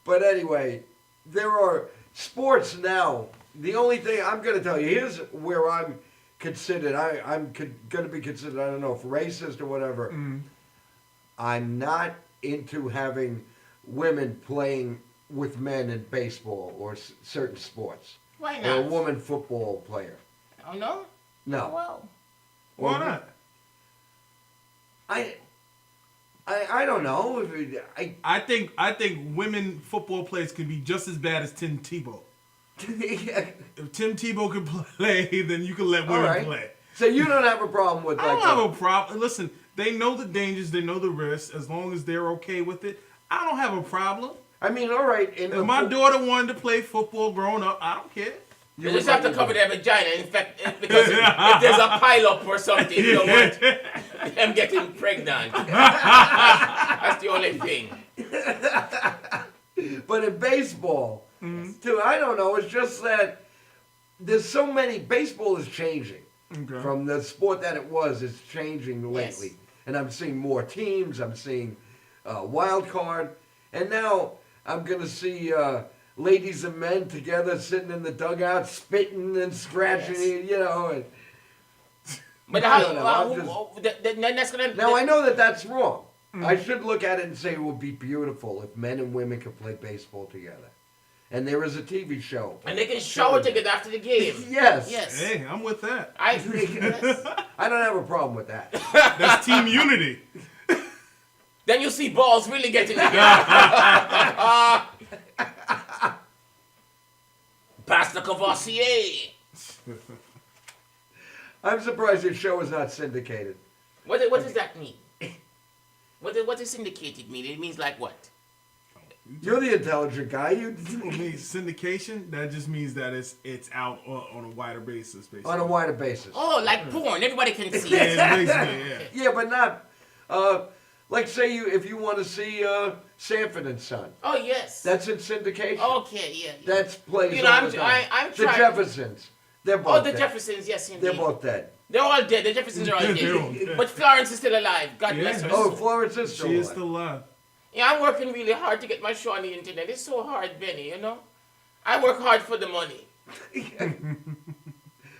But anyway, there are sports now. The only thing I'm going to tell you, here's where I'm considered, I'm going to be considered, I don't know, if racist or whatever. I'm not into having women playing with men in baseball or certain sports. Why Or a not? woman football player. Oh no? No. Well, Why not? I don't know. I think women football players can be just as bad as Tim Tebow. If Tim Tebow can play, then you can let women right. play. So you don't have a problem with I don't have a problem. Listen, they know the dangers, they know the risks. As long as they're okay with it, I don't have a problem. I mean, all right. If my daughter wanted to play football growing up, I don't care. you just have to cover their vagina. In fact, because if there's a pile up or something, you don't want them getting pregnant. That's the only thing. But in baseball, too, I don't know. It's just that there's so many. Baseball is changing Okay. from the sport that it was. It's changing lately, Yes. and I'm seeing more teams. I'm seeing wild card, and now I'm gonna see ladies and men together sitting in the dugout, spitting and scratching. Yes. You know. And But I how? don't know, I'm Then that's gonna. now I know that that's wrong. I should look at it and say it would be beautiful if men and women could play baseball together. And there is a TV show. And they can shower together after the game. Yes. Yes. Hey, I'm with that. I yes. I don't have a problem with that. That's team unity. Then you see balls really getting together. Pastor Cavassier. I'm surprised your show is not syndicated. What does that mean? What does syndicated mean? It means like what? You're the intelligent guy. You I mean, syndication, that just means that it's out on a wider basis, basically. on a wider basis. Oh, like porn. Everybody can see it. Yeah, basically, yeah. Yeah, but not. Like say if you want to see Sanford and Son. Oh yes. That's in syndication. Okay, yeah. That's plays You know, all I'm- the time. I'm the trying- Jeffersons. They're both Oh, the dead. Jeffersons, yes indeed. They're both dead. They're all dead. The Jeffersons are all They're all dead. dead. But Florence is still alive. God bless her. Oh, soul. Florence is still She is alive. still alive. Yeah, I'm working really hard to get my show on the internet. It's so hard, Benny, you know? I work hard for the money.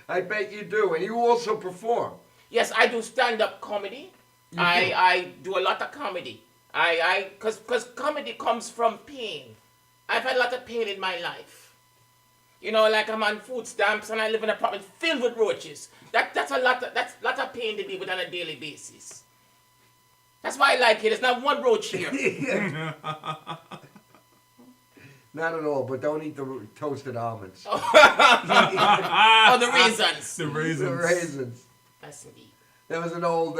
I bet you do, and you also perform. Yes, I do stand-up comedy. I do a lot of comedy. Cause comedy comes from pain. I've had a lot of pain in my life. You know, like I'm on food stamps and I live in an apartment filled with roaches. That's a lot of pain to deal with on a daily basis. That's why I like it. There's not one roach here. Not at all, but don't eat the toasted almonds. Oh, the raisins. The raisins. The raisins. That's indeed. That was an old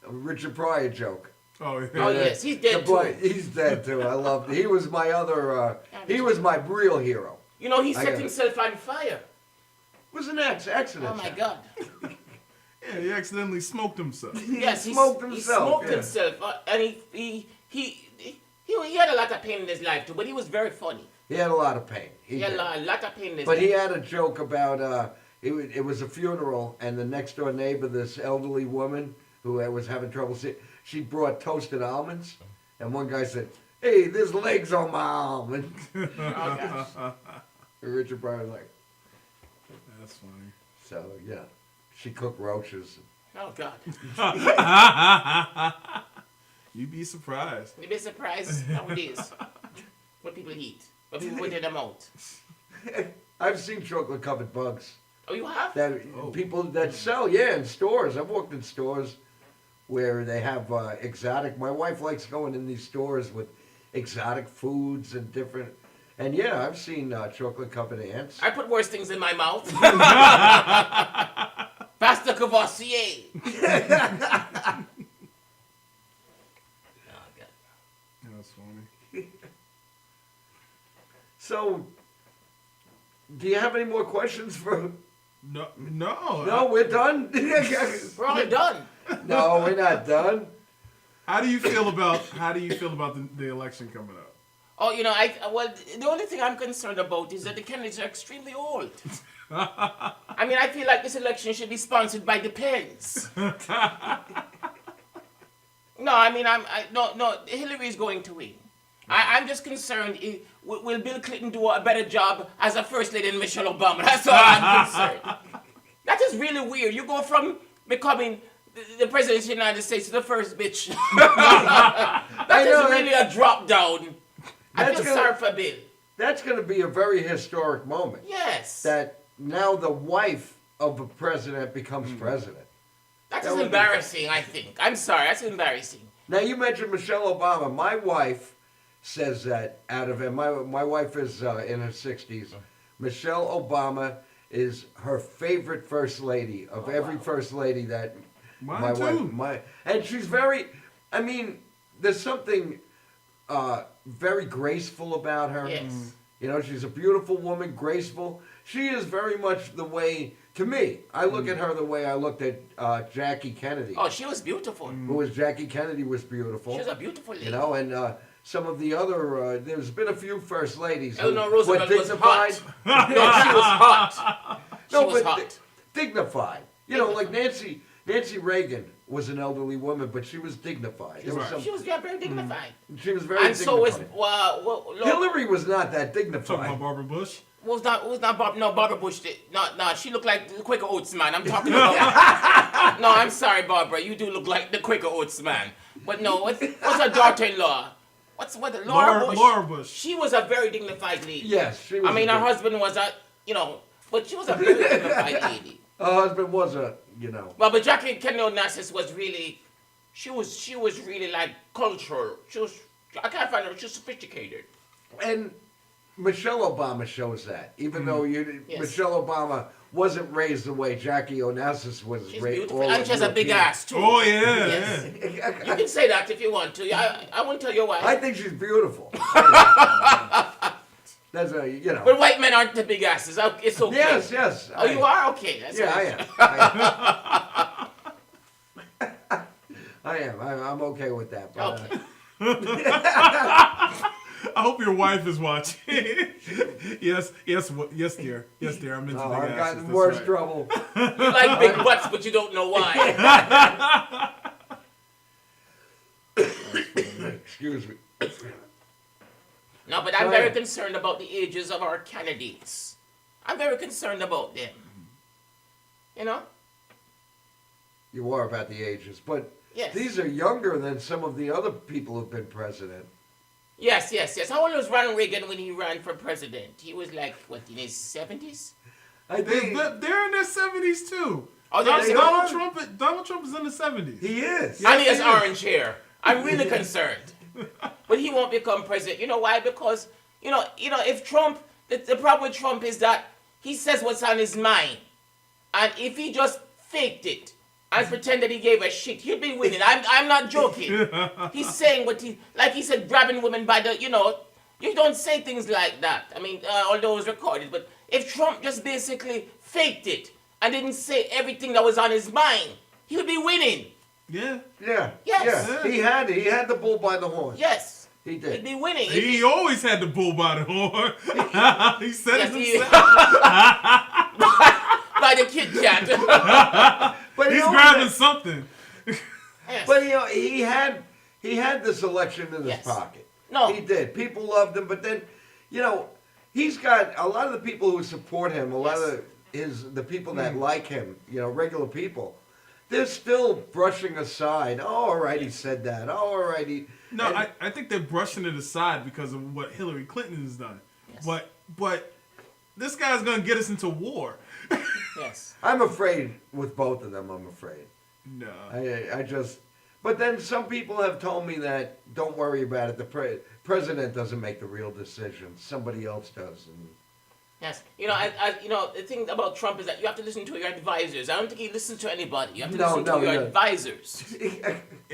Richard Pryor joke. Oh, yeah. Oh yes, he's dead too. He's dead too. I loved it. He was my other. He was my real hero. You know, he I set got it. himself on fire. It was an accident. Oh my God. Yeah, he accidentally smoked himself. Yes, smoked he himself, smoked yeah. himself, and he had a lot of pain in his life too, but he was very funny. He had a lot of pain. He had did. a lot of pain in his But life. he had a joke about it was a funeral, and the next door neighbor, this elderly woman who was having trouble seeing, she brought toasted almonds, and one guy said, "Hey, there's legs on my almond." Oh, gosh. And Richard Pryor was like, That's funny. so yeah, she cooked roaches. Oh God. You'd be surprised. You'd be surprised nowadays what people eat, what people put in their mouth. I've seen chocolate covered bugs. Oh, you have? That people that sell, in stores. I've walked in stores where they have exotic. My wife likes going in these stores with exotic foods and different. And yeah, I've seen chocolate covered ants. I put worse things in my mouth. Pasta Cavassier. That's funny. So, do you have any more questions for? No. No, we're done. We're all done. No, we're not done. How do you feel about the election coming up? Oh, the only thing I'm concerned about is that the candidates are extremely old. I mean, I feel like this election should be sponsored by the Pens. No, I mean, no, Hillary is going to win. I'm just concerned, will Bill Clinton do a better job as a first lady than Michelle Obama? That's all I'm concerned. That is really weird. You go from becoming the president of the United States to the first bitch. That is really a drop down. I feel sorry for Bill. That's going to be a very historic moment. Yes. That now the wife of a president becomes president. That is embarrassing, I think. I'm sorry, that's embarrassing. Now, you mentioned Michelle Obama. My wife says that out of it. My wife is in her 60s. Michelle Obama is her favorite first lady of every first lady that Mine too. And she's very, I mean, there's something very graceful about her. Yes. You know, she's a beautiful woman, graceful. She is very much the way, to me, I look at her the way I looked at Jackie Kennedy. Oh, she was beautiful. Who was Jackie Kennedy was beautiful. She was a beautiful lady. You know, and some of the other, there's been a few first ladies. Eleanor Roosevelt was dignified. hot. No, she was hot. She was hot. Dignified. You know, like Nancy Reagan was an elderly woman, but she was dignified. She was very dignified. She was very and dignified. so was Hillary was not that dignified. Talking about Barbara Bush? Was not Barbara Bush did. No, she looked like the Quaker Oats man. I'm talking about. No, I'm sorry, Barbara. You do look like the Quaker Oats man. But no, what's her daughter-in-law? Laura Bush. She was a very dignified lady. Yes, she was. I mean, her husband was but she was a very dignified lady. Her husband was Well, but Jackie Kennedy Onassis was really, she was really like cultural. I can't find her. She was sophisticated. And Michelle Obama shows that, even though Michelle Obama wasn't raised the way Jackie Onassis was She's raised. beautiful, and she has a big ass too. Oh yeah, Yes. yeah. You can say that if you want to. I won't tell your wife. I think she's beautiful. That's But white men aren't the big asses. It's okay. Yes. Oh, you are? Okay. That's I am. I'm okay with that. But, Okay. I hope your wife is watching. yes, dear. Yes, dear. I'm into big I've asses. gotten That's worse right. trouble. You like big butts, but you don't know why. Excuse me. No, but I'm very concerned about the ages of our candidates. I'm very concerned about them. You know? You are about the ages, but Yes. these are younger than some of the other people who've been president. Yes. How old was Ronald Reagan when he ran for president? He was like, what, in his 70s? I think They're in their 70s too. Oh, they're in Donald Trump is in the 70s. he is. And he has orange hair. I'm really concerned. But he won't become president. You know why? Because, if Trump, the problem with Trump is that he says what's on his mind. And if he just faked it and pretend that he gave a shit, he'll be winning. I'm not joking. He's saying like he said, grabbing women by the, you don't say things like that. I mean, although it was recorded. But if Trump just basically faked it and didn't say everything that was on his mind, he would be winning. Yeah. Yeah. Yes. Yeah. He had the bull by the horn. Yes. He did. He'd be winning. He always had the bull by the horn. He said it himself. By the Kit Kat. But He's grabbing something. Yes. But he had this election in his Yes. pocket. No. He did. People loved him, but then, he's got a lot of the people who support him, a lot of the people that like him, regular people. They're still brushing aside. Oh, all right, he said that. Oh, all right, No, I think they're brushing it aside because of what Hillary Clinton has done. Yes. But this guy's gonna get us into war. Yes. I'm afraid with both of them. I'm afraid. No. I just. But then some people have told me that don't worry about it. The president doesn't make the real decisions. Somebody else does. And Yes. You know, the thing about Trump is that you have to listen to your advisors. I don't think he listens to anybody. You have to listen to your advisors.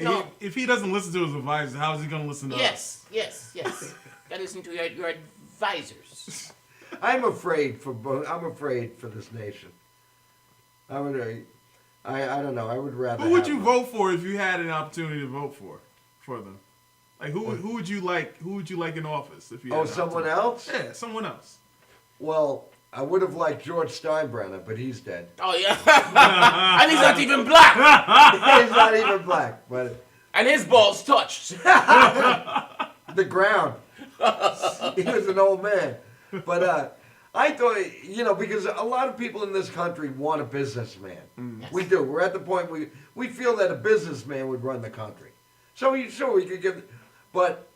No. If he doesn't listen to his advisors, how is he gonna listen to us? Yes. Gotta listen to your advisors. I'm afraid for both. I'm afraid for this nation. I don't know. I would rather. Who would have you them. vote for if you had an opportunity to vote for them? Like who would you like? Who would you like in office if you? Had an Someone opportunity? else? Yeah, someone else. Well, I would have liked George Steinbrenner, but he's dead. Oh yeah. And he's not even black. He's not even black, but And his balls touched. the ground. He was an old man. But I thought, because a lot of people in this country want a businessman. Yes. We do. We're at the point we feel that a businessman would run the country. So we could give, but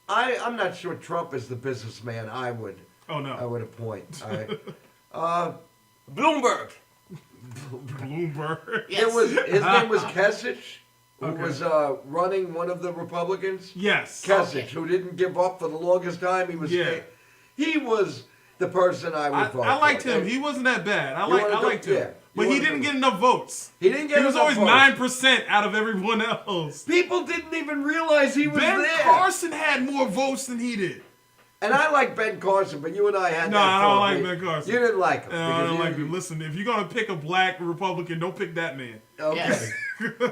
I'm not sure Trump is the businessman I would appoint. Bloomberg. Bloomberg. Yes. His name was Kasich, who was running one of the Republicans. Yes. Kasich, who didn't give up for the longest time. He was the person I would vote for. I liked him. He wasn't that bad. I liked him. Yeah. But he didn't get enough votes. He didn't get He was enough always votes. 9% out of everyone else. People didn't even realize he was Ben there. Carson had more votes than he did. And I like Ben Carson, but you and I had No, that I don't thought. like Ben Carson. You didn't like him. No, I because don't you- like him. Listen, if you're going to pick a black Republican, don't pick that man. Okay. Yes.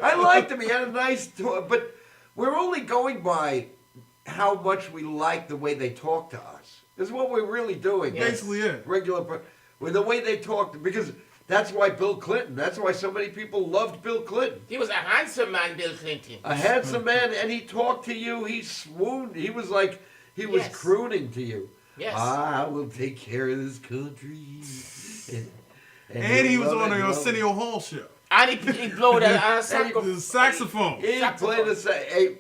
I liked him. He had a nice talk, but we're only going by how much we like the way they talk to us. Is what we're really doing. Yes. Basically, yeah. With the way they talked, because that's why Bill Clinton. That's why so many people loved Bill Clinton. He was a handsome man, Bill Clinton. A handsome man, and he talked to you. He swooned. He was like he was Yes. crooning to you. Yes. I will take care of this country. And he was love on it, the love it. Arsenio Hall show. And he blowed a The saxophone. He played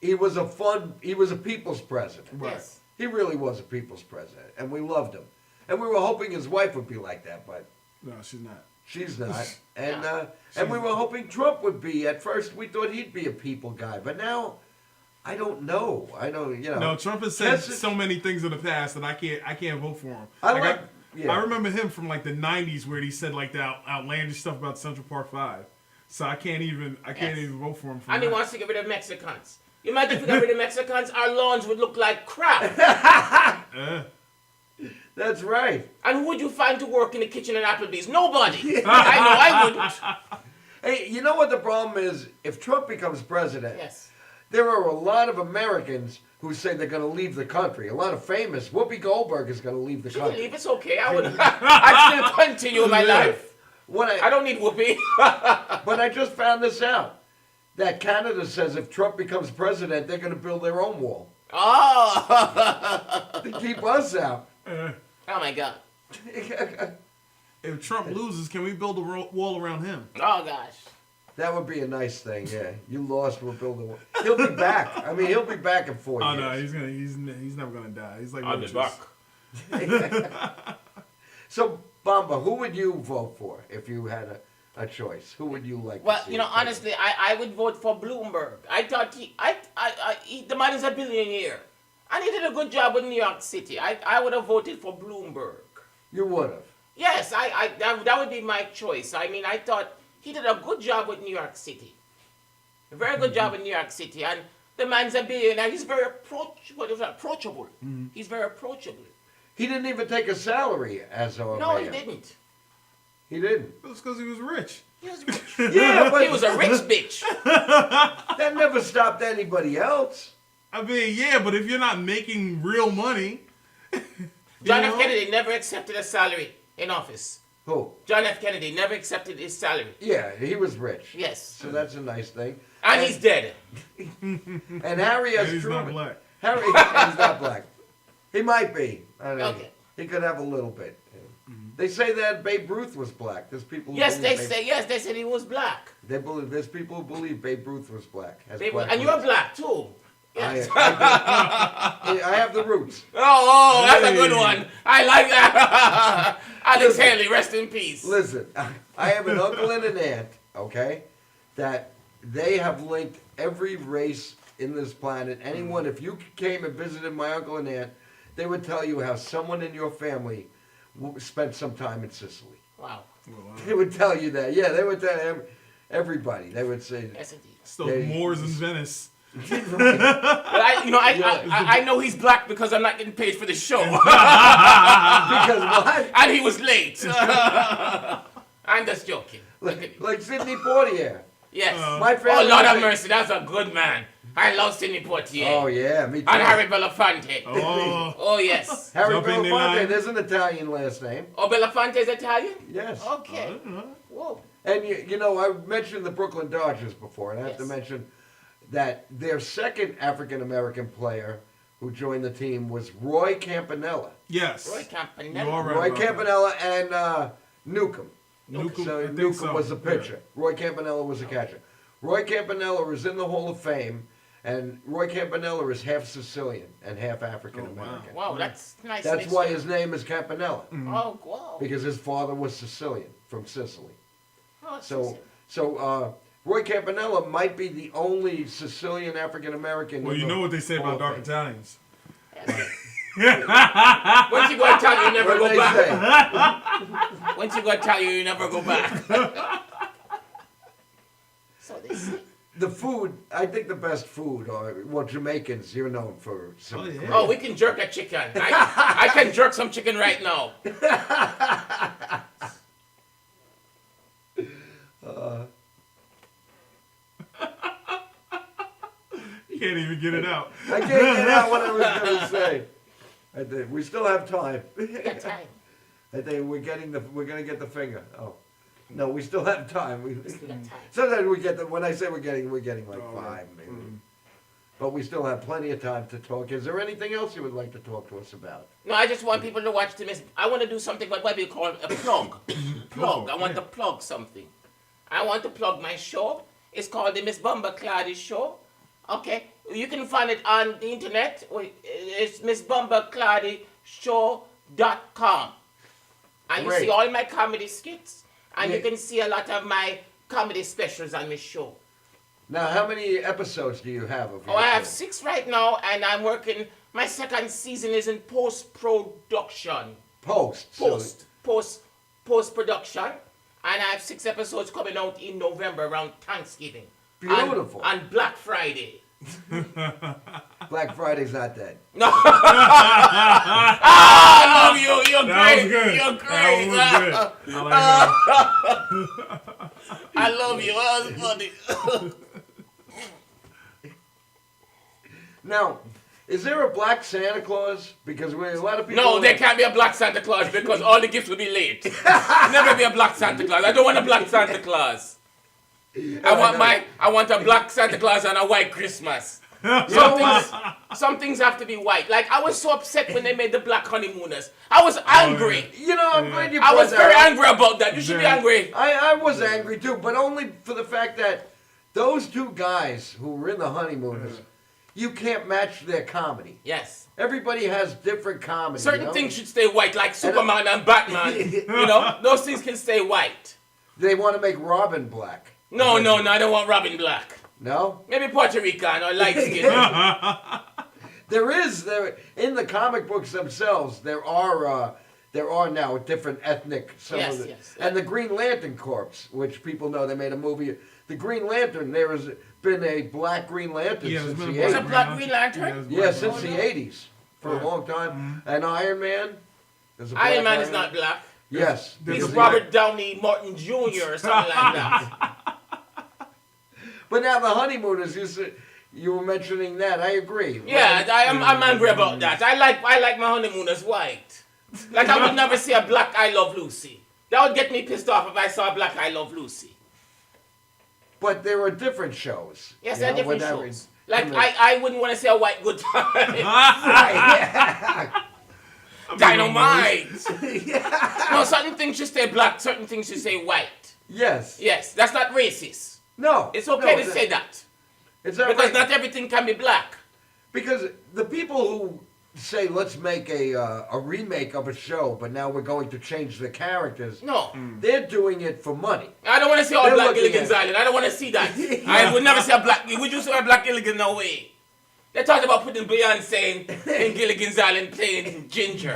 he was a people's president. Yes. He really was a people's president, and we loved him. And we were hoping his wife would be like that, but No, she's not. she's not. And Yeah. and we were hoping Trump would be. At first, we thought he'd be a people guy, but now I don't know. I don't, No, Trump has said That's- so many things in the past that I can't vote for him. I I remember him from like the '90s where he said like the outlandish stuff about Central Park 5. So I can't even vote for him. And he wants to get rid of Mexicans. You imagine if we got rid of Mexicans, our lawns would look like crap. That's right. And who would you find to work in the kitchen at Applebee's? Nobody. I know I wouldn't. Hey, you know what the problem is? If Trump becomes president, Yes. there are a lot of Americans who say they're going to leave the country. A lot of famous. Whoopi Goldberg is going to leave the She country. leave, it's okay. I'd still continue my life. What I don't need Whoopi. But I just found this out. That Canada says if Trump becomes president, they're going to build their own wall Oh. to keep us out. Oh my God. If Trump loses, can we build a wall around him? Oh gosh. That would be a nice thing, yeah. You lost, we'll build a wall. He'll be back. I mean, he'll be back in 4 Oh years. no, he's never gonna die. He's like I'll be roaches. back. So, Bomba, who would you vote for if you had a choice? Who would you like Well, to see? you know, as president? honestly, I would vote for Bloomberg. I thought the man is a billionaire. And he did a good job with New York City. I would have voted for Bloomberg. You would have. Yes, that would be my choice. I mean, I thought he did a good job with New York City. A very good job in New York City. And the man's a billionaire. He's very approachable. He's very approachable. He didn't even take a salary as a No, mayor. he didn't. He didn't. It was because he was rich. He was rich. Yeah, but He was a rich bitch. that never stopped anybody else. I mean, yeah, but if you're not making real money, John you F. know? Kennedy never accepted a salary in office. Who? John F. Kennedy never accepted his salary. Yeah, he was rich. Yes. So that's a nice thing. And he's dead. And Harry and S. he's Truman. not black. Harry, he's not black. He might be. I don't know. Okay. He could have a little bit. They say that Babe Ruth was black. There's people. Who Yes, believe they said he was black. They believe. There's people who believe Babe Ruth was black. Has They were, black and you're roots. black too. I have the roots. Oh, that's a Hey. good one. I like that. Alex Haley, rest in peace. Listen, I have an uncle and an aunt, okay, that they have linked every race in this planet. Anyone, if you came and visited my uncle and aunt, they would tell you how someone in your family spent some time in Sicily. Wow. They would tell you that. Yeah, they would tell everybody. They would say, Yes, indeed. It's those Moors in Venice. But I know he's black because I'm not getting paid for the show. because what? And he was late. I'm just joking. Like Sidney Poitier. Yes. My Oh, family Lord was have a- mercy, that's a good man. I love Sidney Poitier. Oh yeah, me too. And Harry Belafonte. Oh, Oh, yes. Harry Jump in the Belafonte, line. there's an Italian last name. Oh, Belafonte is Italian? Yes. Okay. Whoa. And you know, I mentioned the Brooklyn Dodgers before, and I have to Yes. mention that their second African American player who joined the team was Roy Campanella. yes. Roy You Campanella. are right Roy about that. Campanella and Newcomb. Newcomb, So I think Newcomb so. was the pitcher. Roy Campanella was the catcher. Roy Campanella is in the Hall of Fame, and Roy Campanella is half Sicilian and half African American. Wow, that's nice. That's mixture. why his name is Campanella, Oh, wow. because his father was Sicilian from Sicily. Oh, it's So Roy Campanella might be the only Sicilian African American. Well, you know what they say about dark Italians. Once you go Italian, you never What do go they back. say? Once you go Italian, you never go back. So they say. The food, I think the best food are, well, Jamaicans, you're known for some. Oh, yeah. great- Oh, we can jerk a chicken. I can jerk some chicken right now. You can't even get it out. I can't get out what I was going to say. I think we still have time. Got time. I think we're going to get the finger. Oh. No, we still have time. Got time. Sometimes we get when I say we're getting like Oh, 5 maybe. But we still have plenty of time to talk. Is there anything else you would like to talk to us about? No, I just want people to watch the Miss. I want to do something what we call a plug. Plug. I want to plug something. I want to plug my show. It's called the Miss Bomba Claudie Show. Okay, you can find it on the internet. It's MissBombaClaudieShow.com. And you Great. see all my comedy skits. And Yeah. you can see a lot of my comedy specials on my show. Now, how many episodes do you have of your Oh, I have show? 6 right now, and I'm working. My second season is in post-production. Post Post-production. And I have 6 episodes coming out in November around Thanksgiving. Beautiful. On Black Friday. Black Friday's not dead. No. I love you. You're That great. was good. You're That great. was good. I like that. I love you. That was funny. Now, is there a black Santa Claus? Because a lot of people. No, there can't be a black Santa Claus because all the gifts will be late. Never be a black Santa Claus. I don't want a black Santa Claus. I want a black Santa Claus and a white Christmas. Some things have to be white. Like I was so upset when they made the black honeymooners. I was angry. You know, I'm glad you I brought was that very up. angry about that. You should be angry. I was angry too, but only for the fact that those two guys who were in the honeymooners, you can't match their comedy. Yes. Everybody has different comedy. Certain you know? things should stay white, like Superman and Batman. You know, those things can stay white. They want to make Robin black. No, I don't want Robin black. No? Maybe Puerto Rican or light skin. There in the comic books themselves. There are now different ethnic. Yes, of the, yes. And the Green Lantern Corps, which people know, they made a movie. The Green Lantern. There has been a black Green Lantern Yeah, since there's been the a 80s. There's a black Green Lantern? Yeah, since the 80s for a long time. And Iron Man. There's a black Iron Man is not black. Yes. There's He's a Robert Downey Martin Jr. or something like that. But now the honeymooners, you were mentioning that. I agree. Yeah, I'm angry about that. I like my honeymooners white. Like I would never see a black I Love Lucy. That would get me pissed off if I saw a black I Love Lucy. But there are different shows. Yes, you there are know, different with shows. Like every- I wouldn't want to see a white good time. Dynamite. No, certain things should stay black, certain things should stay white. Yes. Yes, that's not racist. No. It's okay no, to say that. It's not Because right. not everything can be black. Because the people who say let's make a remake of a show, but now we're going to change the characters. No. They're doing it for money. I don't want to see all They're black looking Gilligan's at- Island. I don't want to see that. I would never see a black. Would you see a black Gilligan? No way. They're talking about putting Beyonce in Gilligan's Island playing Ginger.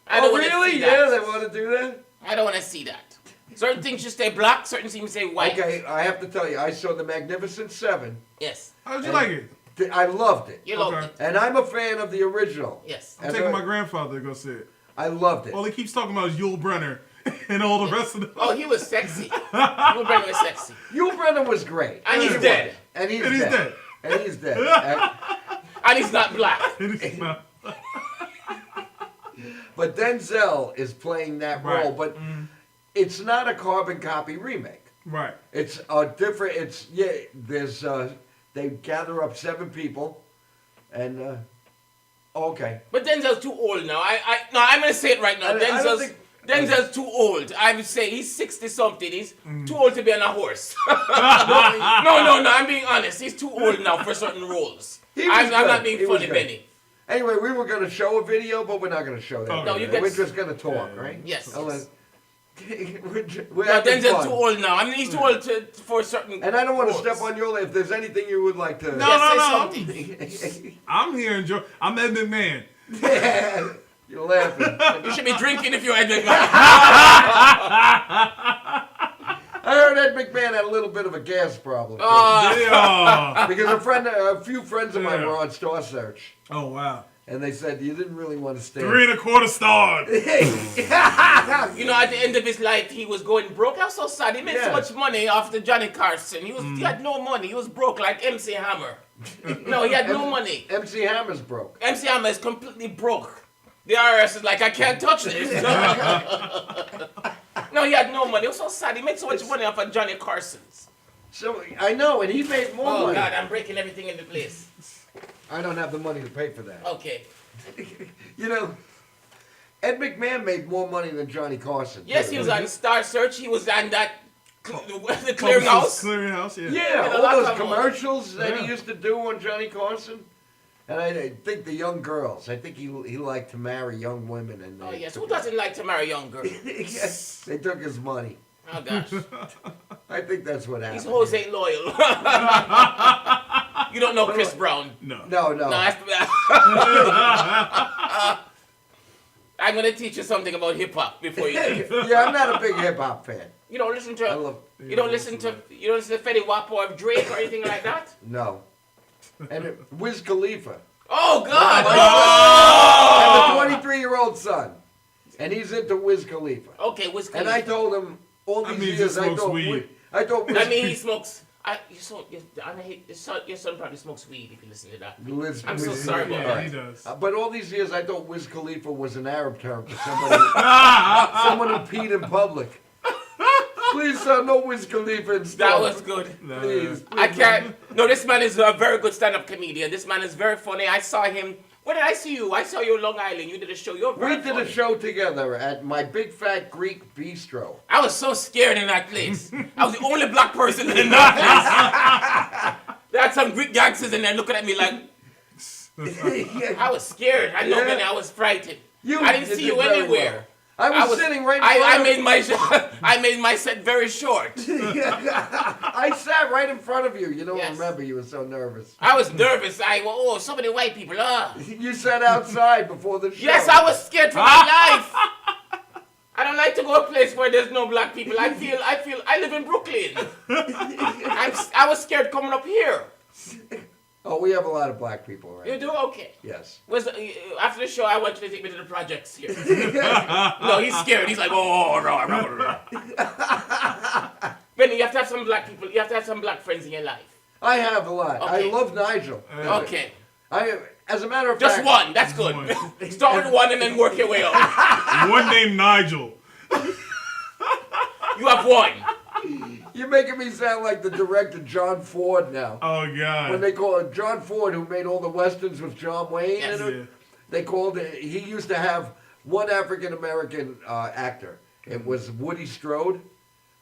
I don't Oh, want to really? see Yeah, that. they want to do that? I don't want to see that. Certain things should stay black. Certain things stay white. Okay, I have to tell you, I saw The Magnificent Seven. Yes. How'd you like it? I loved it. You loved Okay. it. And I'm a fan of the original. Yes. I'm taking my grandfather to go see it. I loved it. All he keeps talking about is Yul Brenner and all the rest of the. Oh, he was sexy. Yul Brenner was sexy. Yul Brenner was great. And he's He dead. was. And he's And he's dead. dead. And he's dead. And he's not black. It's not- But Denzel is playing that Right. role. But it's not a carbon copy remake. Right. It's a different. It's there's they gather up 7 people, and okay. But Denzel's too old now. No, I'm gonna say it right now. I don't think- Denzel's too old. I would say he's 60 something. He's too old to be on a horse. no. I'm being honest. He's too old now for certain roles. He was I'm not good. being He was funny, good. Benny. Anyway, we were going to show a video, but we're not going to show that. Oh, no, video. you get- We're just going to talk, Yeah. right? Yes. Unless- we're No, having Denzel's fun. too old now. I mean, he's too old for certain. And I don't want to roles. step on your. If there's anything you would like to. No, Yes, say no. something. I'm here enjoy. I'm Ed McMahon. You're laughing. You should be drinking if you're Edmund. I heard Ed McMahon had a little bit of a gas problem. too. Yeah. Because a few friends of mine Yeah. were on Star Search, Oh wow. and they said you didn't really want to stay. 3 1/4 stars. You know, at the end of his life, he was going broke. I was so sad. He made so Yeah. much money after Johnny Carson. He had no money. He was broke like MC Hammer. No, he had no money. MC Hammer's broke. MC Hammer is completely broke. The IRS is like, I can't touch this. No, he had no money. It was so sad. He made so much money off of Johnny Carson's. So I know, and he made more Oh, money. God, I'm breaking everything into place. I don't have the money to pay for that. Okay. You know, Ed McMahon made more money than Johnny Carson. Yes, too. he was on Star Search. He was on that, the clearinghouse. Clearinghouse. Yeah. Yeah, Made a all lot those of money. commercials that Yeah. he used to do on Johnny Carson. And I think the young girls. I think he liked to marry young women. And Oh, they yes. took Who doesn't like to marry young girls? Yes, they took his money. Oh, gosh. I think that's what happened. These hoes ain't loyal. You don't know Chris Brown. No. No. No, that's I'm gonna teach you something about hip hop before you leave. Yeah, I'm not a big hip hop fan. You don't listen I to love you don't listen to Fetty Wap or Drake or anything like that. no. And Wiz Khalifa. Oh God! I have a 23-year-old son, and he's into Wiz Khalifa. Oh! Okay, Wiz And I Khalifa. told him all I these mean, he years. just I smokes thought weed. I thought Wiz. I mean, he smokes. Your son probably smokes weed if you listen to that. I'm so sorry about Yeah, that. he does. But all these years, I thought Wiz Khalifa was an Arab term for somebody, someone who peed in public. Please, sir, no Wiz Khalifa in That stuff. was good. Please. I can't. No, this man is a very good stand-up comedian. This man is very funny. I saw him. Where did I see you? I saw you in Long Island. You did a show. You're very We did funny. a show together at my Big Fat Greek Bistro. I was so scared in that place. I was the only black person in that place. There had some Greek gangsters in there looking at me like, I was scared. I know, Yeah. Benny, I was frightened. You I didn't did see you very anywhere. well. I was sitting right in front I of made I made my set very short. I sat right in front of you. You don't Yes. remember. You were so nervous. I was nervous. Oh, so many white people. You sat outside before the show. Yes, I was scared for my life. I don't like to go a place where there's no black people. I live in Brooklyn. I was scared coming up here. Oh, we have a lot of black people, right? You do? Okay. Yes. After the show, I want you to take me to the projects here. No, he's scared. He's like, oh, no. Benny, you have to have some black people. You have to have some black friends in your life. I have a lot. Okay. I love Nigel. Okay. As a matter of Just fact, one. That's good. Start with one and then work your way up. One named Nigel. You have one. you're making me sound like the director John Ford now. Oh God. When they call it John Ford, who made all the westerns with John Wayne Yes. in it, Yeah. they called it. He used to have one African American actor. It was Woody Strode,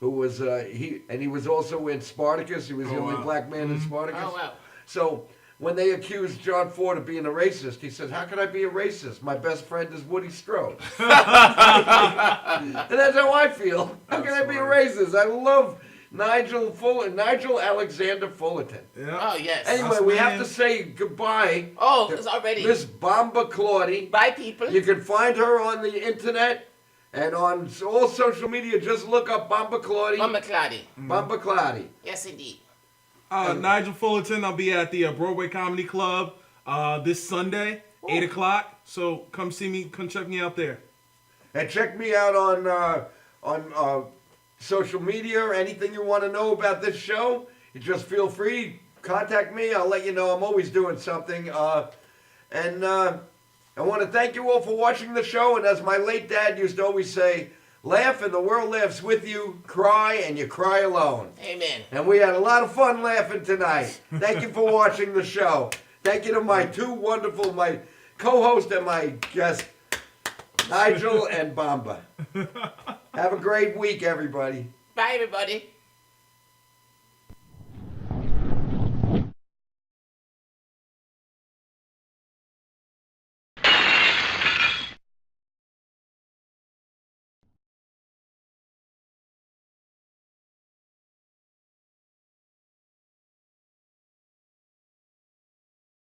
who was he was also in Spartacus. He was the Oh, only wow. black man in Spartacus. Oh, wow. So when they accused John Ford of being a racist, he said, "How can I be a racist? My best friend is Woody Strode." And that's how I feel. How can I be a racist? I love Nigel Alexander Fullerton. Yeah. Oh, yes. Anyway, That's we my have man. to say goodbye. Oh, it's already. Miss Bomba Claudie. Bye, people. You can find her on the internet and on all social media. Just look up Bomba Claudie. Bomba Claudie. Bomba Claudie. Yes, indeed. Nigel Fullerton, I'll be at the Broadway Comedy Club this Sunday, 8 o'clock. So come see me, come check me out there. And check me out on social media or anything you want to know about this show. You just feel free, contact me. I'll let you know. I'm always doing something. And I want to thank you all for watching the show. And as my late dad used to always say, laugh and the world laughs with you. Cry and you cry alone. Amen. And we had a lot of fun laughing tonight. Thank you for watching the show. Thank you to my my co-host and my guest, Nigel and Bomba. Have a great week, everybody. Bye, everybody.